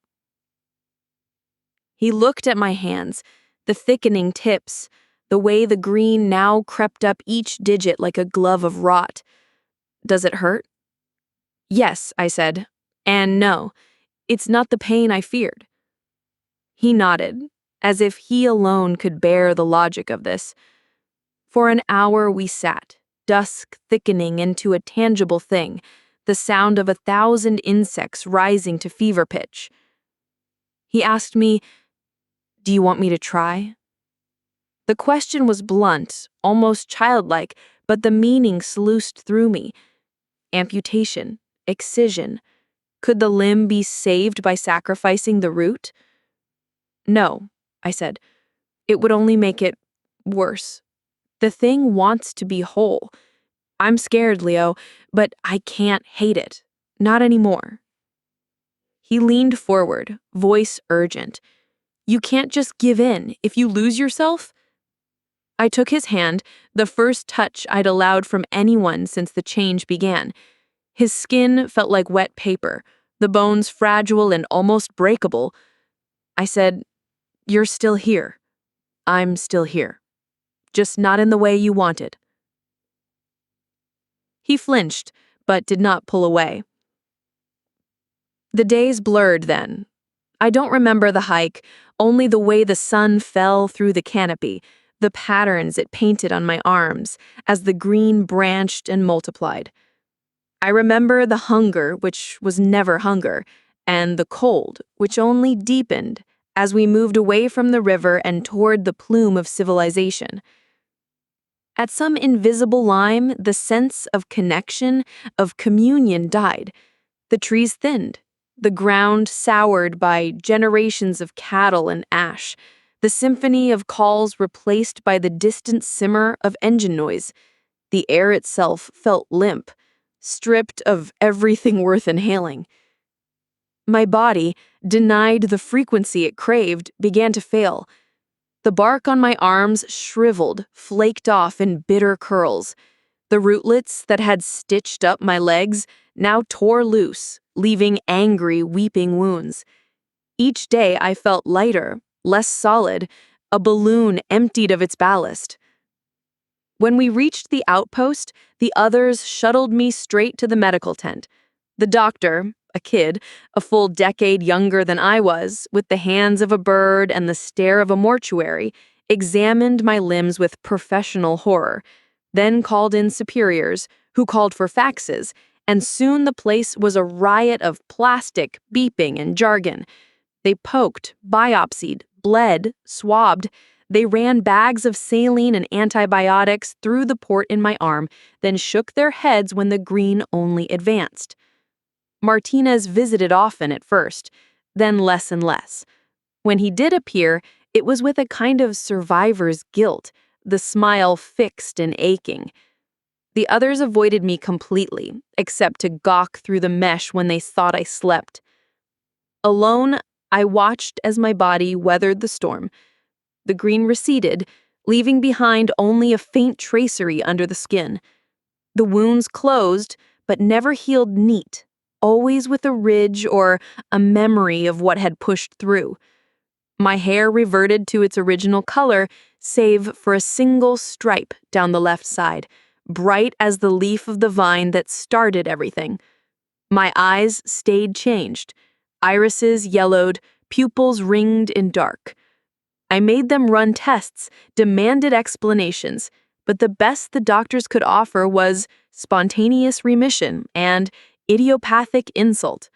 He looked at my hands, the thickening tips, the way the green now crept up each digit like a glove of rot. Does it hurt? Yes, I said, and no, it's not the pain I feared. He nodded, as if he alone could bear the logic of this. For an hour we sat, dusk thickening into a tangible thing, the sound of 1,000 insects rising to fever pitch. He asked me, "Do you want me to try?" The question was blunt, almost childlike, but the meaning sluiced through me. Amputation, excision. Could the limb be saved by sacrificing the root? No, I said. It would only make it worse. The thing wants to be whole. I'm scared, Leo, but I can't hate it. Not anymore. He leaned forward, voice urgent. You can't just give in. If you lose yourself... I took his hand, the first touch I'd allowed from anyone since the change began. His skin felt like wet paper, the bones fragile and almost breakable. I said, "You're still here. I'm still here. Just not in the way you wanted." He flinched, but did not pull away. The days blurred then. I don't remember the hike, only the way the sun fell through the canopy, the patterns it painted on my arms as the green branched and multiplied. I remember the hunger, which was never hunger, and the cold, which only deepened as we moved away from the river and toward the plume of civilization. At some invisible line, the sense of connection, of communion died. The trees thinned, the ground soured by generations of cattle and ash, the symphony of calls replaced by the distant simmer of engine noise. The air itself felt limp, stripped of everything worth inhaling. My body, denied the frequency it craved, began to fail. The bark on my arms shriveled, flaked off in bitter curls. The rootlets that had stitched up my legs now tore loose, leaving angry, weeping wounds. Each day I felt lighter, less solid, a balloon emptied of its ballast. When we reached the outpost, the others shuttled me straight to the medical tent. The doctor, a kid, a full decade younger than I was, with the hands of a bird and the stare of a mortuary, examined my limbs with professional horror, then called in superiors, who called for faxes, and soon the place was a riot of plastic, beeping, and jargon. They poked, biopsied, bled, swabbed. They ran bags of saline and antibiotics through the port in my arm, then shook their heads when the green only advanced. Martinez visited often at first, then less and less. When he did appear, it was with a kind of survivor's guilt, the smile fixed and aching. The others avoided me completely, except to gawk through the mesh when they thought I slept. Alone, I watched as my body weathered the storm. The green receded, leaving behind only a faint tracery under the skin. The wounds closed, but never healed neat, always with a ridge or a memory of what had pushed through. My hair reverted to its original color, save for a single stripe down the left side, bright as the leaf of the vine that started everything. My eyes stayed changed. Irises yellowed, pupils ringed in dark. I made them run tests, demanded explanations, but the best the doctors could offer was spontaneous remission and idiopathic insult.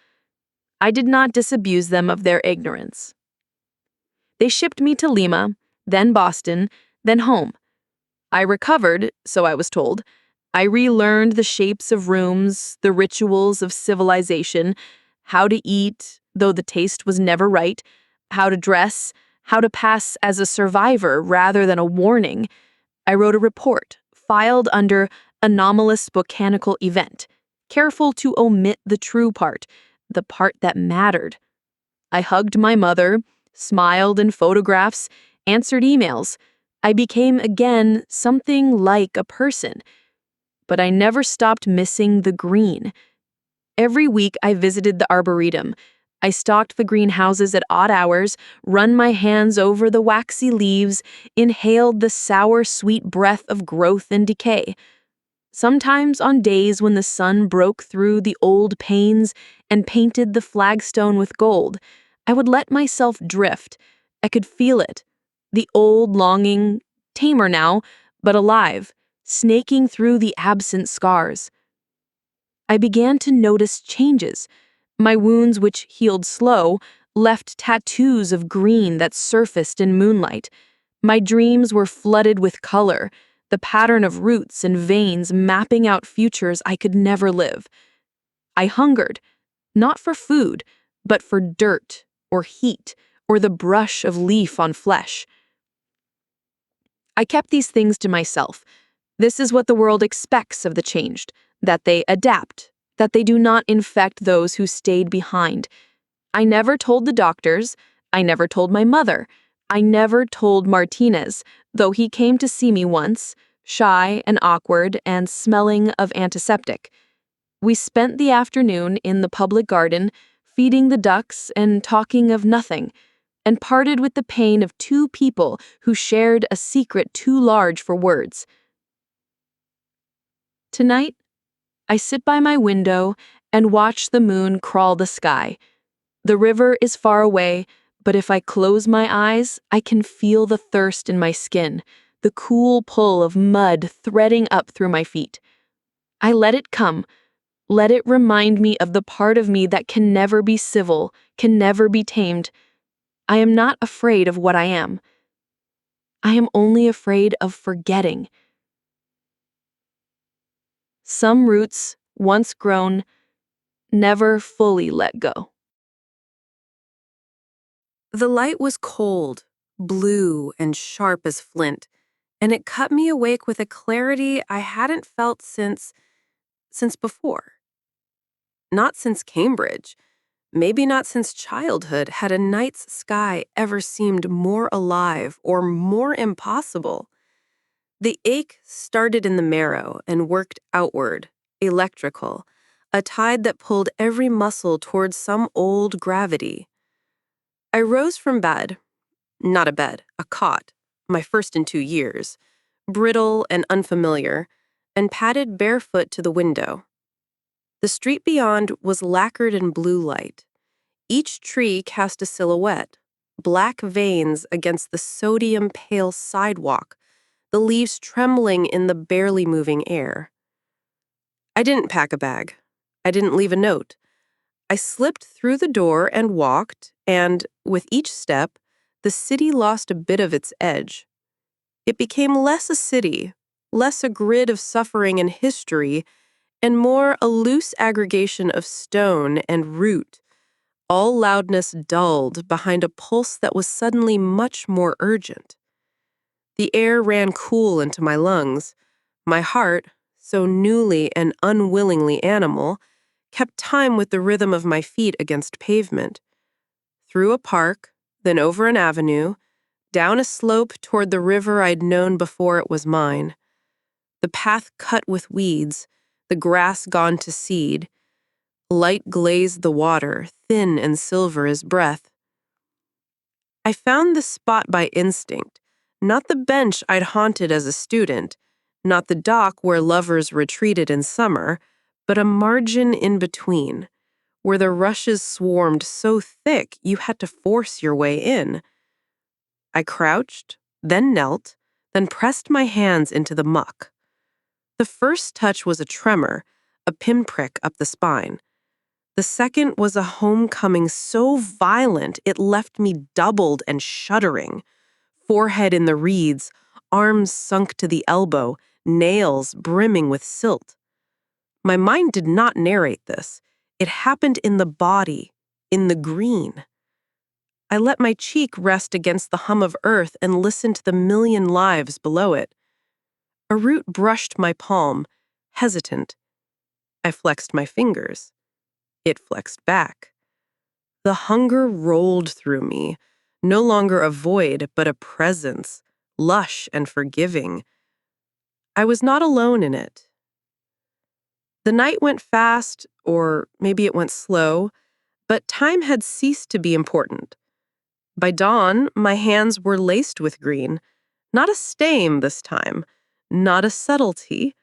I did not disabuse them of their ignorance. They shipped me to Lima, then Boston, then home. I recovered, so I was told. I relearned the shapes of rooms, the rituals of civilization, how to eat, though the taste was never right, how to dress, how to pass as a survivor rather than a warning. I wrote a report, filed under anomalous botanical event, careful to omit the true part, the part that mattered. I hugged my mother, smiled in photographs, answered emails. I became again something like a person. but I never stopped missing the green. Every week I visited the arboretum. I stalked the greenhouses at odd hours, run my hands over the waxy leaves, inhaled the sour, sweet breath of growth and decay. Sometimes on days when the sun broke through the old panes and painted the flagstone with gold, I would let myself drift. I could feel it. The old longing, tamer now, but alive, snaking through the absent scars. I began to notice changes. My wounds, which healed slow, left tattoos of green that surfaced in moonlight. My dreams were flooded with color, the pattern of roots and veins mapping out futures I could never live. I hungered, not for food, but for dirt or heat or the brush of leaf on flesh. I kept these things to myself. This is what the world expects of the changed, that they adapt, that they do not infect those who stayed behind. I never told the doctors, I never told my mother, I never told Martinez, though he came to see me once, shy and awkward and smelling of antiseptic. We spent the afternoon in the public garden, feeding the ducks and talking of nothing, and parted with the pain of two people who shared a secret too large for words. Tonight, I sit by my window and watch the moon crawl the sky. The river is far away, but if I close my eyes, I can feel the thirst in my skin, the cool pull of mud threading up through my feet. I let it come. Let it remind me of the part of me that can never be civil, can never be tamed. I am not afraid of what I am. I am only afraid of forgetting. Some roots, once grown, never fully let go. The light was cold, blue, and sharp as flint, and it cut me awake with a clarity I hadn't felt since before. Not since Cambridge. Maybe not since childhood had a night's sky ever seemed more alive or more impossible. The ache started in the marrow and worked outward, electrical, a tide that pulled every muscle towards some old gravity. I rose from bed, not a bed, a cot, my first in 2 years, brittle and unfamiliar, and padded barefoot to the window. The street beyond was lacquered in blue light. Each tree cast a silhouette, black veins against the sodium-pale sidewalk, the leaves trembling in the barely moving air. I didn't pack a bag. I didn't leave a note. I slipped through the door and walked, and, with each step, the city lost a bit of its edge. It became less a city, less a grid of suffering and history, and more a loose aggregation of stone and root, all loudness dulled behind a pulse that was suddenly much more urgent. The air ran cool into my lungs. My heart, so newly and unwillingly animal, kept time with the rhythm of my feet against pavement. Through a park, then over an avenue, down a slope toward the river I'd known before it was mine. The path cut with weeds, the grass gone to seed. Light glazed the water, thin and silver as breath. I found the spot by instinct, not the bench I'd haunted as a student, not the dock where lovers retreated in summer, but a margin in between, where the rushes swarmed so thick you had to force your way in. I crouched, then knelt, then pressed my hands into the muck. The first touch was a tremor, a pinprick up the spine. The second was a homecoming so violent it left me doubled and shuddering. Forehead in the reeds, arms sunk to the elbow, nails brimming with silt. My mind did not narrate this. It happened in the body, in the green. I let my cheek rest against the hum of earth and listened to the million lives below it. A root brushed my palm, hesitant. I flexed my fingers. It flexed back. The hunger rolled through me, no longer a void, but a presence, lush and forgiving. I was not alone in it. The night went fast, or maybe it went slow, but time had ceased to be important. By dawn, my hands were laced with green. Not a stain this time, not a subtlety.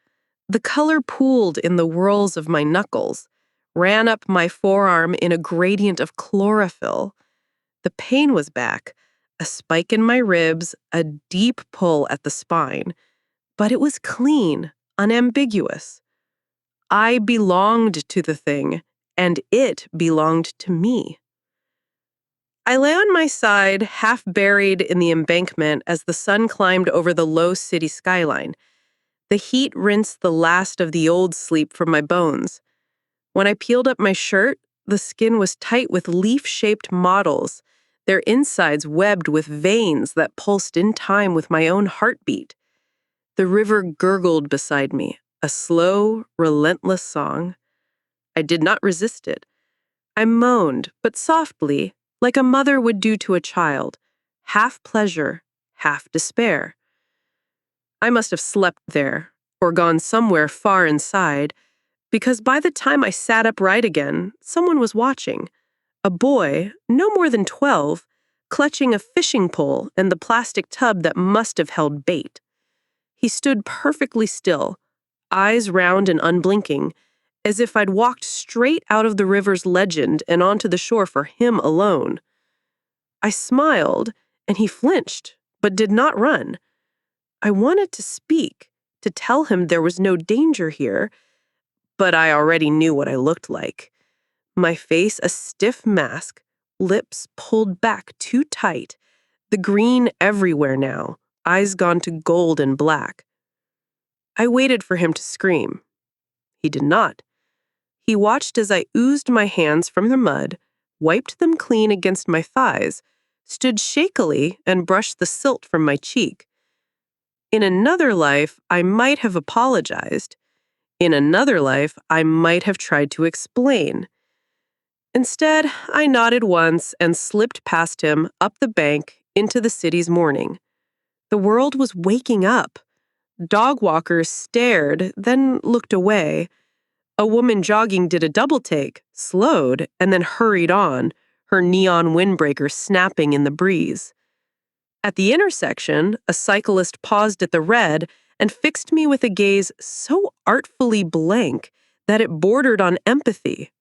The color pooled in the whorls of my knuckles, ran up my forearm in a gradient of chlorophyll. The pain was back, a spike in my ribs, a deep pull at the spine. But it was clean, unambiguous. I belonged to the thing, and it belonged to me. I lay on my side, half buried in the embankment as the sun climbed over the low city skyline. The heat rinsed the last of the old sleep from my bones. When I peeled up my shirt, the skin was tight with leaf-shaped mottles, their insides webbed with veins that pulsed in time with my own heartbeat. The river gurgled beside me, a slow, relentless song. I did not resist it. I moaned, but softly, like a mother would do to a child, half pleasure, half despair. I must have slept there, or gone somewhere far inside, because by the time I sat upright again, someone was watching. A boy, no more than 12, clutching a fishing pole and the plastic tub that must have held bait. He stood perfectly still, eyes round and unblinking, as if I'd walked straight out of the river's legend and onto the shore for him alone. I smiled, and he flinched, but did not run. I wanted to speak, to tell him there was no danger here, but I already knew what I looked like. My face a stiff mask, lips pulled back too tight, the green everywhere now, eyes gone to gold and black. I waited for him to scream. He did not. He watched as I oozed my hands from the mud, wiped them clean against my thighs, stood shakily and brushed the silt from my cheek. In another life, I might have apologized. In another life, I might have tried to explain. Instead, I nodded once and slipped past him up the bank into the city's morning. The world was waking up. Dog walkers stared, then looked away. A woman jogging did a double take, slowed, and then hurried on, her neon windbreaker snapping in the breeze. At the intersection, a cyclist paused at the red and fixed me with a gaze so artfully blank that it bordered on empathy.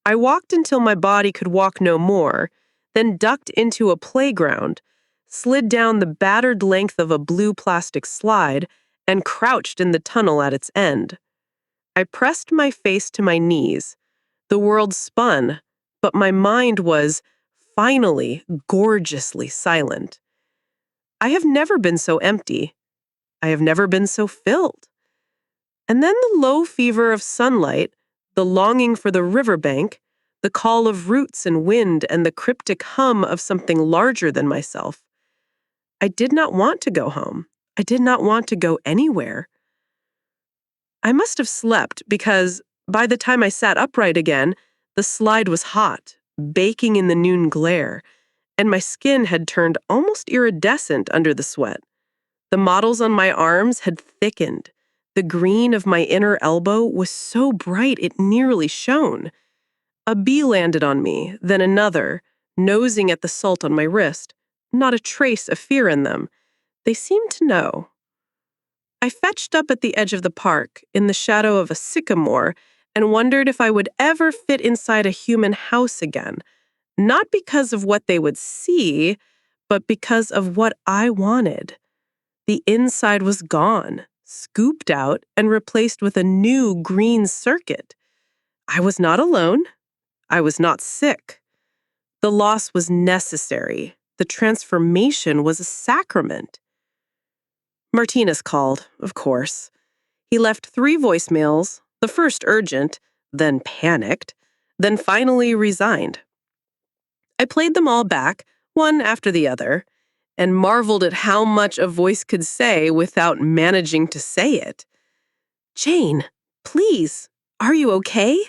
I walked until my body could walk no more, then ducked into a playground, slid down the battered length of a blue plastic slide, and crouched in the tunnel at its end. I pressed my face to my knees. The world spun, but my mind was, finally, gorgeously silent. I have never been so empty. I have never been so filled. And then the low fever of sunlight, the longing for the riverbank, the call of roots and wind, and the cryptic hum of something larger than myself. I did not want to go home. I did not want to go anywhere. I must have slept because, by the time I sat upright again, the slide was hot, baking in the noon glare, and my skin had turned almost iridescent under the sweat. The mottles on my arms had thickened. The green of my inner elbow was so bright it nearly shone. A bee landed on me, then another, nosing at the salt on my wrist. Not a trace of fear in them. They seemed to know. I fetched up at the edge of the park, in the shadow of a sycamore, and wondered if I would ever fit inside a human house again, not because of what they would see, but because of what I wanted. The inside was gone, scooped out, and replaced with a new green circuit. I was not alone. I was not sick. The loss was necessary. The transformation was a sacrament. Martinez called, of course. He left 3 voicemails, the first urgent, then panicked, then finally resigned. I played them all back, one after the other, and marveled at how much a voice could say without managing to say it. Jane, please, are you okay?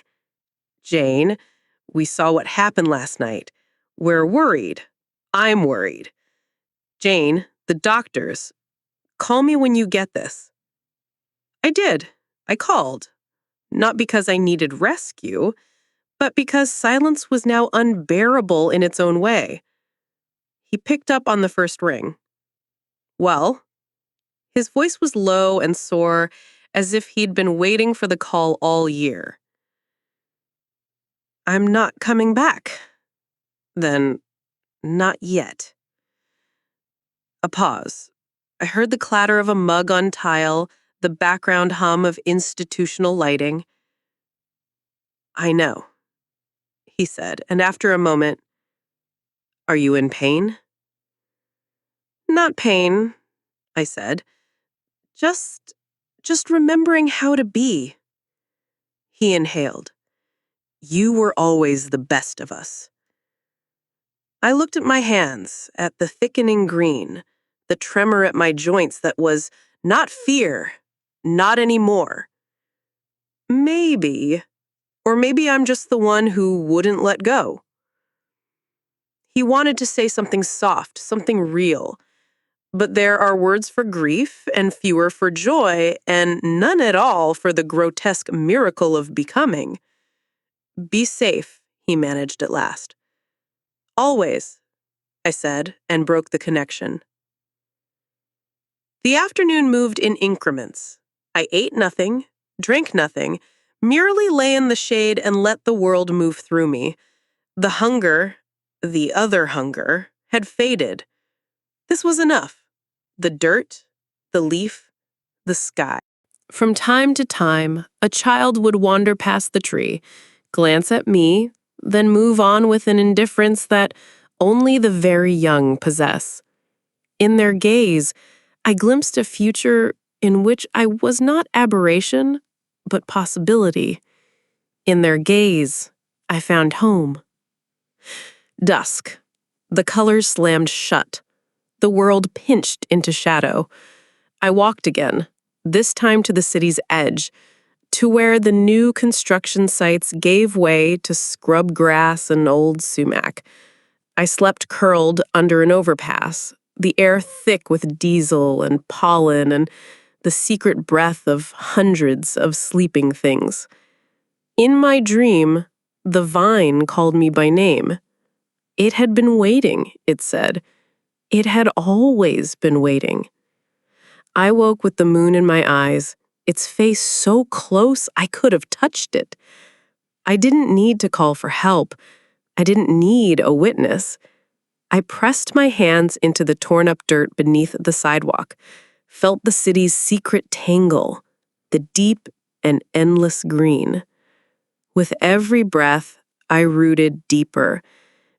Jane, we saw what happened last night. We're worried. I'm worried. Jane, the doctors. Call me when you get this. I did. I called. not because I needed rescue, but because silence was now unbearable in its own way. He picked up on the first ring. Well, his voice was low and sore, as if he'd been waiting for the call all year. I'm not coming back. Then, not yet. A pause. I heard the clatter of a mug on tile, the background hum of institutional lighting. I know, he said, and after a moment, are you in pain? Not pain, I said. Just remembering how to be. He inhaled. You were always the best of us. I looked at my hands, at the thickening green, the tremor at my joints that was not fear, not anymore. Maybe, or maybe I'm just the one who wouldn't let go. He wanted to say something soft, something real, but there are words for grief and fewer for joy, and none at all for the grotesque miracle of becoming. Be safe, he managed at last. Always, I said, and broke the connection. The afternoon moved in increments. I ate nothing, drank nothing, merely lay in the shade and let the world move through me. The hunger, the other hunger, had faded. This was enough. The dirt, the leaf, the sky. From time to time, a child would wander past the tree, glance at me, then move on with an indifference that only the very young possess. In their gaze, I glimpsed a future in which I was not aberration, but possibility. In their gaze, I found home. Dusk. The colors slammed shut. The world pinched into shadow. I walked again, this time to the city's edge, to where the new construction sites gave way to scrub grass and old sumac. I slept curled under an overpass, the air thick with diesel and pollen and the secret breath of hundreds of sleeping things. In my dream, the vine called me by name. It had been waiting, it said. It had always been waiting. I woke with the moon in my eyes, its face so close I could have touched it. I didn't need to call for help. I didn't need a witness. I pressed my hands into the torn-up dirt beneath the sidewalk, felt the city's secret tangle, the deep and endless green. With every breath, I rooted deeper,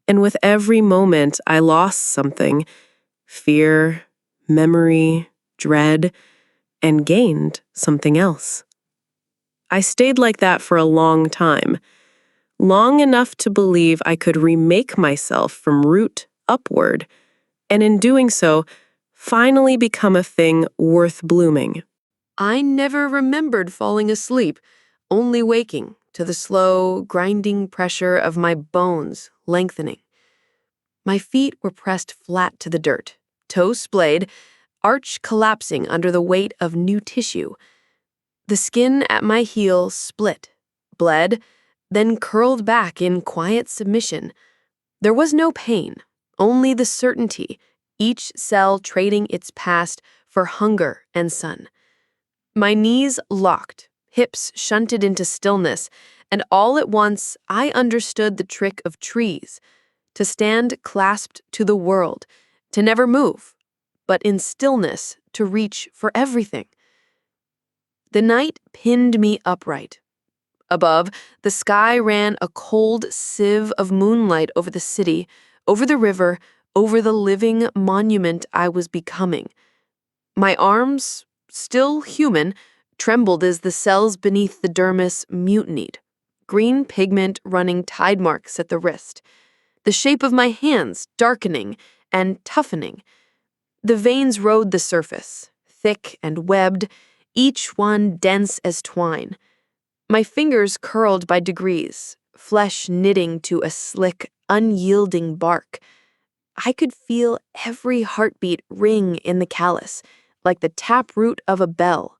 and with every moment, I lost something, fear, memory, dread, and gained something else. I stayed like that for a long time, long enough to believe I could remake myself from root upward, and in doing so, finally become a thing worth blooming. I never remembered falling asleep, only waking to the slow, grinding pressure of my bones lengthening. My feet were pressed flat to the dirt, toes splayed, arch collapsing under the weight of new tissue. The skin at my heel split, bled, then curled back in quiet submission. There was no pain, only the certainty, each cell trading its past for hunger and sun. My knees locked, hips shunted into stillness, and all at once I understood the trick of trees, to stand clasped to the world, to never move, but in stillness to reach for everything. The night pinned me upright. Above, the sky ran a cold sieve of moonlight over the city, over the river, over the living monument I was becoming. My arms, still human, trembled as the cells beneath the dermis mutinied, green pigment running tide marks at the wrist, the shape of my hands darkening and toughening. The veins rode the surface, thick and webbed, each one dense as twine. My fingers curled by degrees, flesh knitting to a slick, unyielding bark. I could feel every heartbeat ring in the callus, like the taproot of a bell.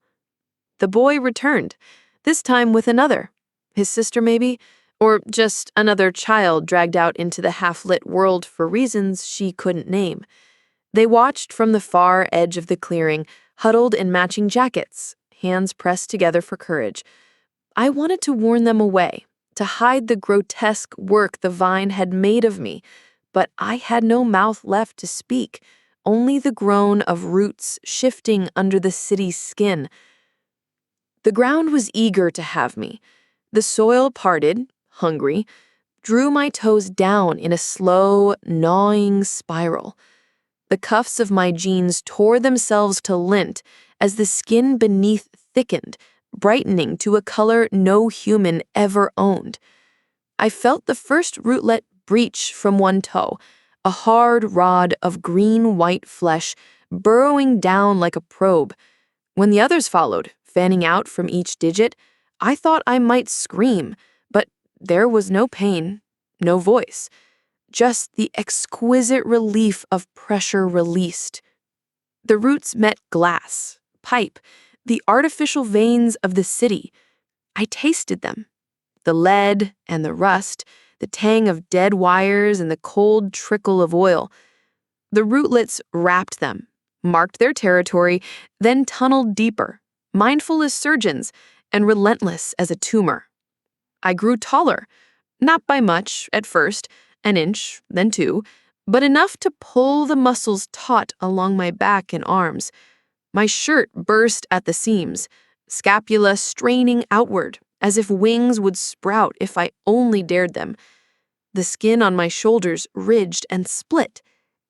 The boy returned, this time with another. His sister, maybe? Or just another child dragged out into the half-lit world for reasons she couldn't name. They watched from the far edge of the clearing, huddled in matching jackets, hands pressed together for courage. I wanted to warn them away, to hide the grotesque work the vine had made of me, but I had no mouth left to speak, only the groan of roots shifting under the city's skin. The ground was eager to have me. The soil parted, hungry, drew my toes down in a slow, gnawing spiral. The cuffs of my jeans tore themselves to lint as the skin beneath thickened, brightening to a color no human ever owned. I felt the first rootlet breach from one toe, a hard rod of green-white flesh burrowing down like a probe. When the others followed, fanning out from each digit, I thought I might scream, but there was no pain, no voice, just the exquisite relief of pressure released. The roots met glass, pipe, the artificial veins of the city. I tasted them, the lead and the rust, the tang of dead wires and the cold trickle of oil. The rootlets wrapped them, marked their territory, then tunneled deeper, mindful as surgeons and relentless as a tumor. I grew taller, not by much at first, an inch, then two, but enough to pull the muscles taut along my back and arms. My shirt burst at the seams, scapula straining outward, as if wings would sprout if I only dared them. The skin on my shoulders ridged and split,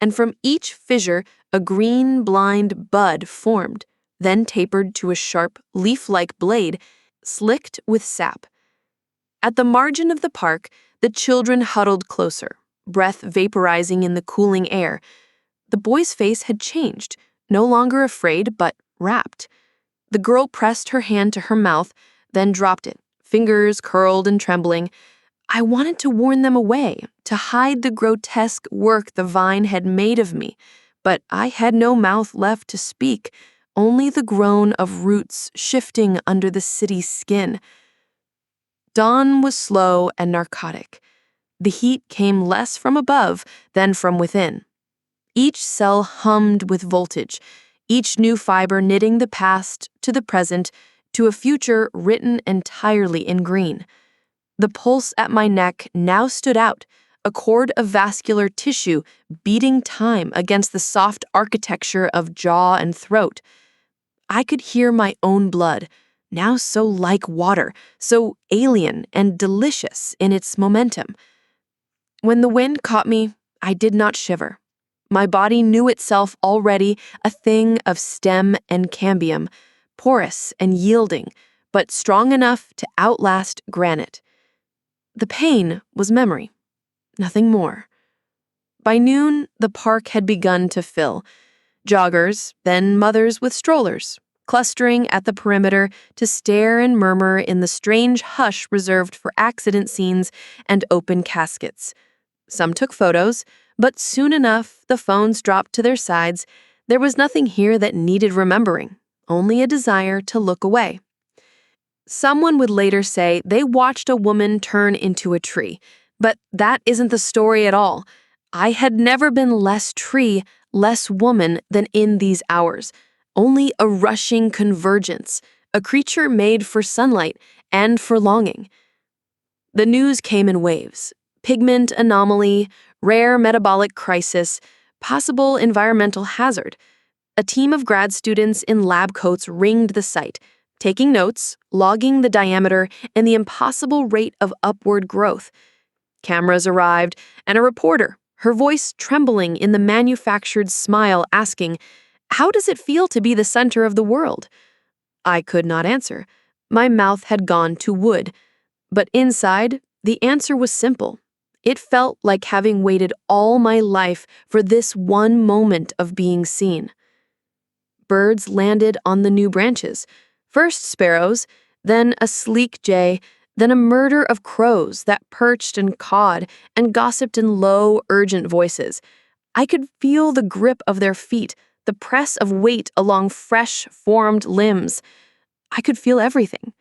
and from each fissure a green blind bud formed, then tapered to a sharp, leaf-like blade, slicked with sap. At the margin of the park, the children huddled closer, breath vaporizing in the cooling air. The boy's face had changed, no longer afraid, but rapt. The girl pressed her hand to her mouth, then dropped it, fingers curled and trembling. I wanted to warn them away, to hide the grotesque work the vine had made of me, but I had no mouth left to speak, only the groan of roots shifting under the city's skin. Dawn was slow and narcotic. The heat came less from above than from within. Each cell hummed with voltage, each new fiber knitting the past to the present to a future written entirely in green. The pulse at my neck now stood out, a cord of vascular tissue beating time against the soft architecture of jaw and throat. I could hear my own blood, now so like water, so alien and delicious in its momentum. When the wind caught me, I did not shiver. My body knew itself already a thing of stem and cambium, porous and yielding, but strong enough to outlast granite. The pain was memory, nothing more. By noon, the park had begun to fill. Joggers, then mothers with strollers, clustering at the perimeter to stare and murmur in the strange hush reserved for accident scenes and open caskets. Some took photos, but soon enough the phones dropped to their sides. There was nothing here that needed remembering, only a desire to look away. Someone would later say they watched a woman turn into a tree, but that isn't the story at all. I had never been less tree, less woman than in these hours, only a rushing convergence, a creature made for sunlight and for longing. The news came in waves. Pigment anomaly, rare metabolic crisis, possible environmental hazard. A team of grad students in lab coats ringed the site, taking notes, logging the diameter and the impossible rate of upward growth. Cameras arrived, and a reporter, her voice trembling in the manufactured smile, asking, "How does it feel to be the center of the world?" I could not answer. My mouth had gone to wood. But inside, the answer was simple. It felt like having waited all my life for this one moment of being seen. Birds landed on the new branches. First sparrows, then a sleek jay, then a murder of crows that perched and cawed and gossiped in low, urgent voices. I could feel the grip of their feet, the press of weight along fresh, formed limbs. I could feel everything.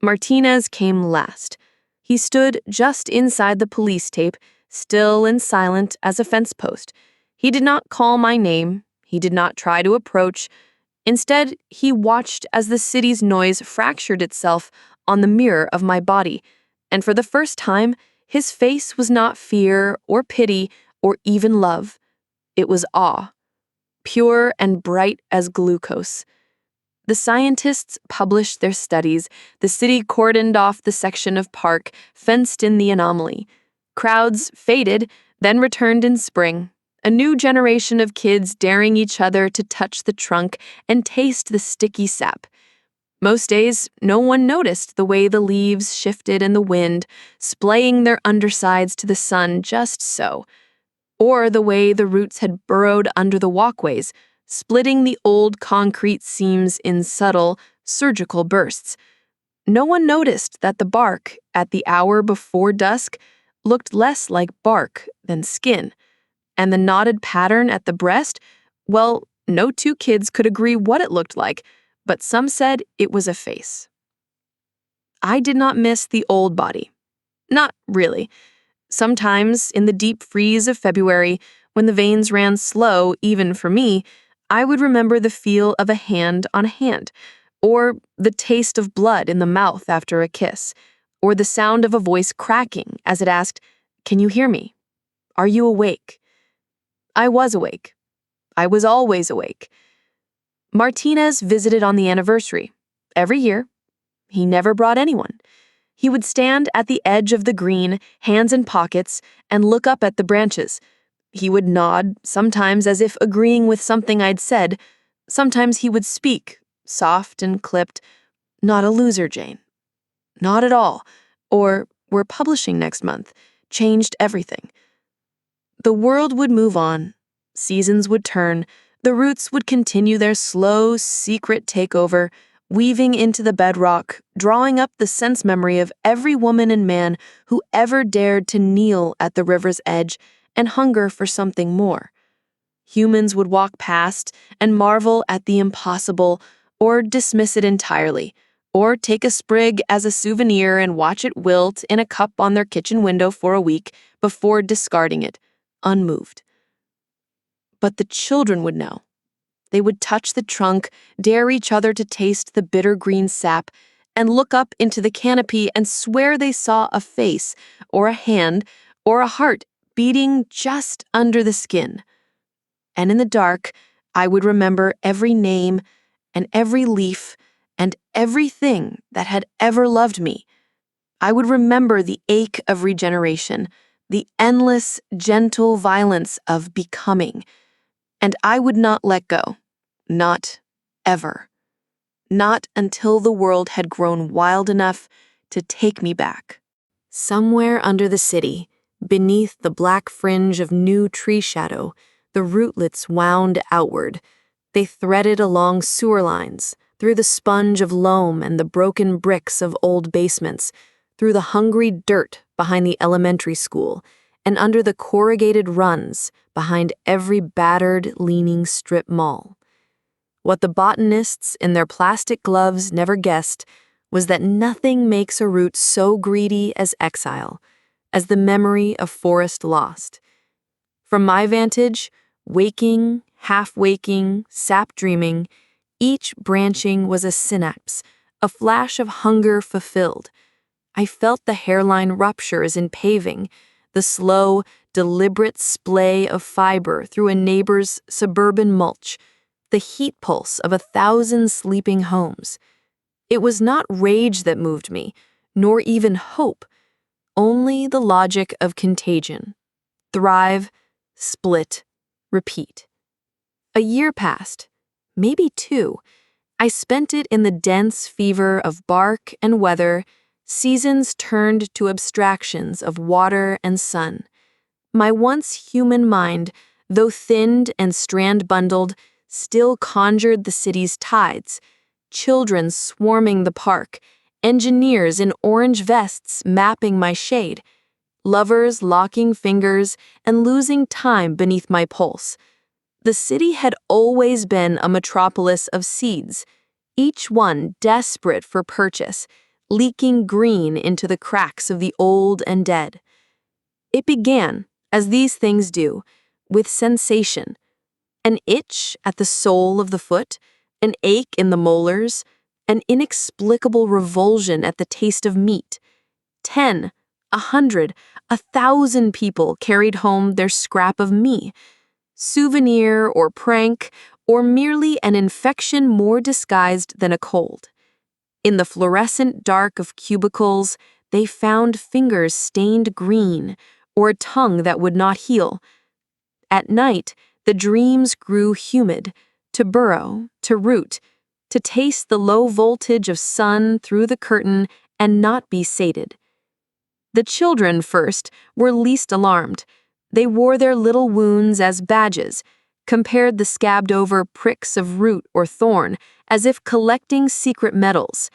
Martinez came last. He stood just inside the police tape, still and silent as a fence post. He did not call my name. He did not try to approach. Instead, he watched as the city's noise fractured itself on the mirror of my body, and for the first time, his face was not fear or pity or even love. It was awe, pure and bright as glucose. The scientists published their studies. The city cordoned off the section of park, fenced in the anomaly. Crowds faded, then returned in spring. A new generation of kids daring each other to touch the trunk and taste the sticky sap. Most days, no one noticed the way the leaves shifted in the wind, splaying their undersides to the sun just so, or the way the roots had burrowed under the walkways, splitting the old concrete seams in subtle, surgical bursts. No one noticed that the bark, at the hour before dusk, looked less like bark than skin. And the knotted pattern at the breast, well, no two kids could agree what it looked like, but some said it was a face. I did not miss the old body. Not really. Sometimes, in the deep freeze of February, when the veins ran slow even for me, I would remember the feel of a hand on a hand, or the taste of blood in the mouth after a kiss, or the sound of a voice cracking as it asked, "Can you hear me? Are you awake?" I was awake. I was always awake. Martinez visited on the anniversary. Every year. He never brought anyone. He would stand at the edge of the green, hands in pockets, and look up at the branches. He would nod, sometimes as if agreeing with something I'd said. Sometimes he would speak, soft and clipped, "Not a loser, Jane. Not at all." Or, "We're publishing next month. Changed everything." The world would move on. Seasons would turn. The roots would continue their slow, secret takeover, weaving into the bedrock, drawing up the sense memory of every woman and man who ever dared to kneel at the river's edge and hunger for something more. Humans would walk past and marvel at the impossible, or dismiss it entirely, or take a sprig as a souvenir and watch it wilt in a cup on their kitchen window for a week before discarding it, unmoved. But the children would know. They would touch the trunk, dare each other to taste the bitter green sap, and look up into the canopy and swear they saw a face, or a hand, or a heart beating just under the skin. And in the dark, I would remember every name and every leaf and everything that had ever loved me. I would remember the ache of regeneration, the endless, gentle violence of becoming. And I would not let go. Not ever. Not until the world had grown wild enough to take me back. Somewhere under the city, beneath the black fringe of new tree shadow, the rootlets wound outward. They threaded along sewer lines, through the sponge of loam and the broken bricks of old basements, through the hungry dirt behind the elementary school, and under the corrugated runs behind every battered, leaning strip mall. What the botanists in their plastic gloves never guessed was that nothing makes a root so greedy as exile, as the memory of forest lost. From my vantage, waking, half-waking, sap-dreaming, each branching was a synapse, a flash of hunger fulfilled. I felt the hairline ruptures in paving, the slow, deliberate splay of fiber through a neighbor's suburban mulch, the heat pulse of 1,000 sleeping homes. It was not rage that moved me, nor even hope, only the logic of contagion. Thrive, split, repeat. A year passed, maybe 2. I spent it in the dense fever of bark and weather. Seasons turned to abstractions of water and sun. My once human mind, though thinned and strand-bundled, still conjured the city's tides, children swarming the park, engineers in orange vests mapping my shade, lovers locking fingers and losing time beneath my pulse. The city had always been a metropolis of seeds, each one desperate for purchase, leaking green into the cracks of the old and dead. It began, as these things do, with sensation. An itch at the sole of the foot, an ache in the molars, an inexplicable revulsion at the taste of meat. 10, 100, 1,000 people carried home their scrap of me, souvenir or prank, or merely an infection more disguised than a cold. In the fluorescent dark of cubicles, they found fingers stained green, or a tongue that would not heal. At night, the dreams grew humid, to burrow, to root, to taste the low voltage of sun through the curtain and not be sated. The children, first, were least alarmed. They wore their little wounds as badges, compared the scabbed-over pricks of root or thorn as if collecting secret medals.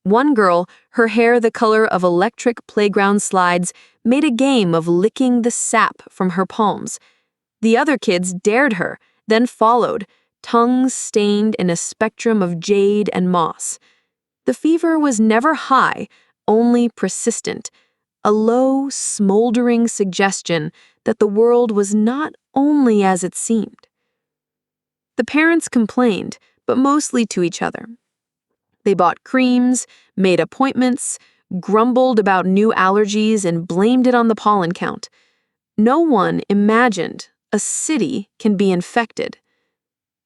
One girl, her hair the color of electric playground slides, made a game of licking the sap from her palms. The other kids dared her, then followed, tongues stained in a spectrum of jade and moss. The fever was never high, only persistent, a low, smoldering suggestion that the world was not only as it seemed. The parents complained, but mostly to each other. They bought creams, made appointments, grumbled about new allergies, and blamed it on the pollen count. No one imagined a city can be infected.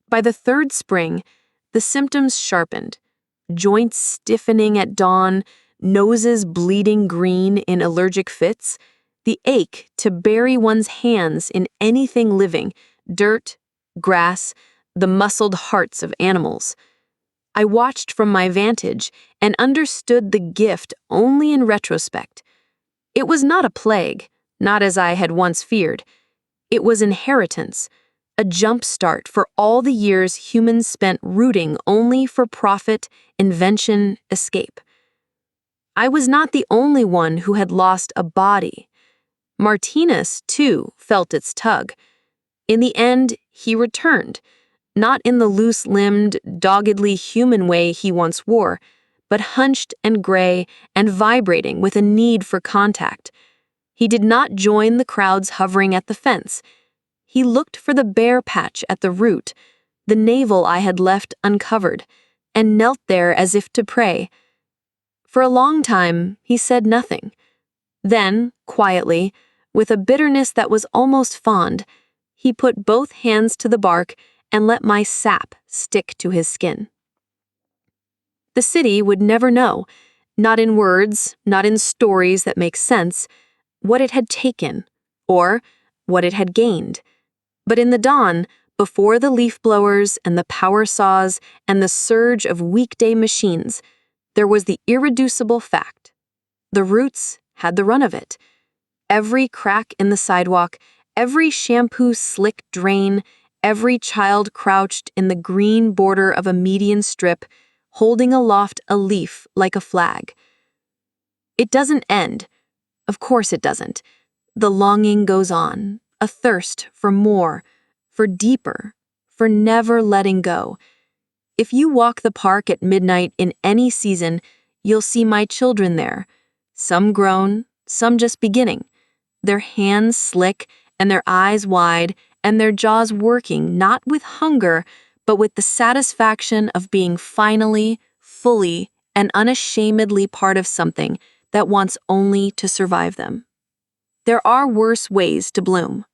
By the third spring, the symptoms sharpened, joints stiffening at dawn, noses bleeding green in allergic fits, the ache to bury one's hands in anything living, dirt, grass, the muscled hearts of animals. I watched from my vantage and understood the gift only in retrospect. It was not a plague, not as I had once feared. It was inheritance, a jump start for all the years humans spent rooting only for profit, invention, escape. I was not the only one who had lost a body. Martinus, too, felt its tug. In the end, he returned, not in the loose-limbed, doggedly human way he once wore, but hunched and gray and vibrating with a need for contact. He did not join the crowds hovering at the fence. He looked for the bare patch at the root, the navel I had left uncovered, and knelt there as if to pray. For a long time, he said nothing. Then, quietly, with a bitterness that was almost fond, he put both hands to the bark and let my sap stick to his skin. The city would never know, not in words, not in stories that make sense, what it had taken, or what it had gained. But in the dawn, before the leaf blowers and the power saws and the surge of weekday machines, there was the irreducible fact. The roots had the run of it. Every crack in the sidewalk, every shampoo slick drain, every child crouched in the green border of a median strip, holding aloft a leaf like a flag. It doesn't end. Of course it doesn't. The longing goes on, a thirst for more, for deeper, for never letting go. If you walk the park at midnight in any season, you'll see my children there, some grown, some just beginning, their hands slick and their eyes wide and their jaws working not with hunger, but with the satisfaction of being finally, fully, and unashamedly part of something that wants only to survive them. There are worse ways to bloom.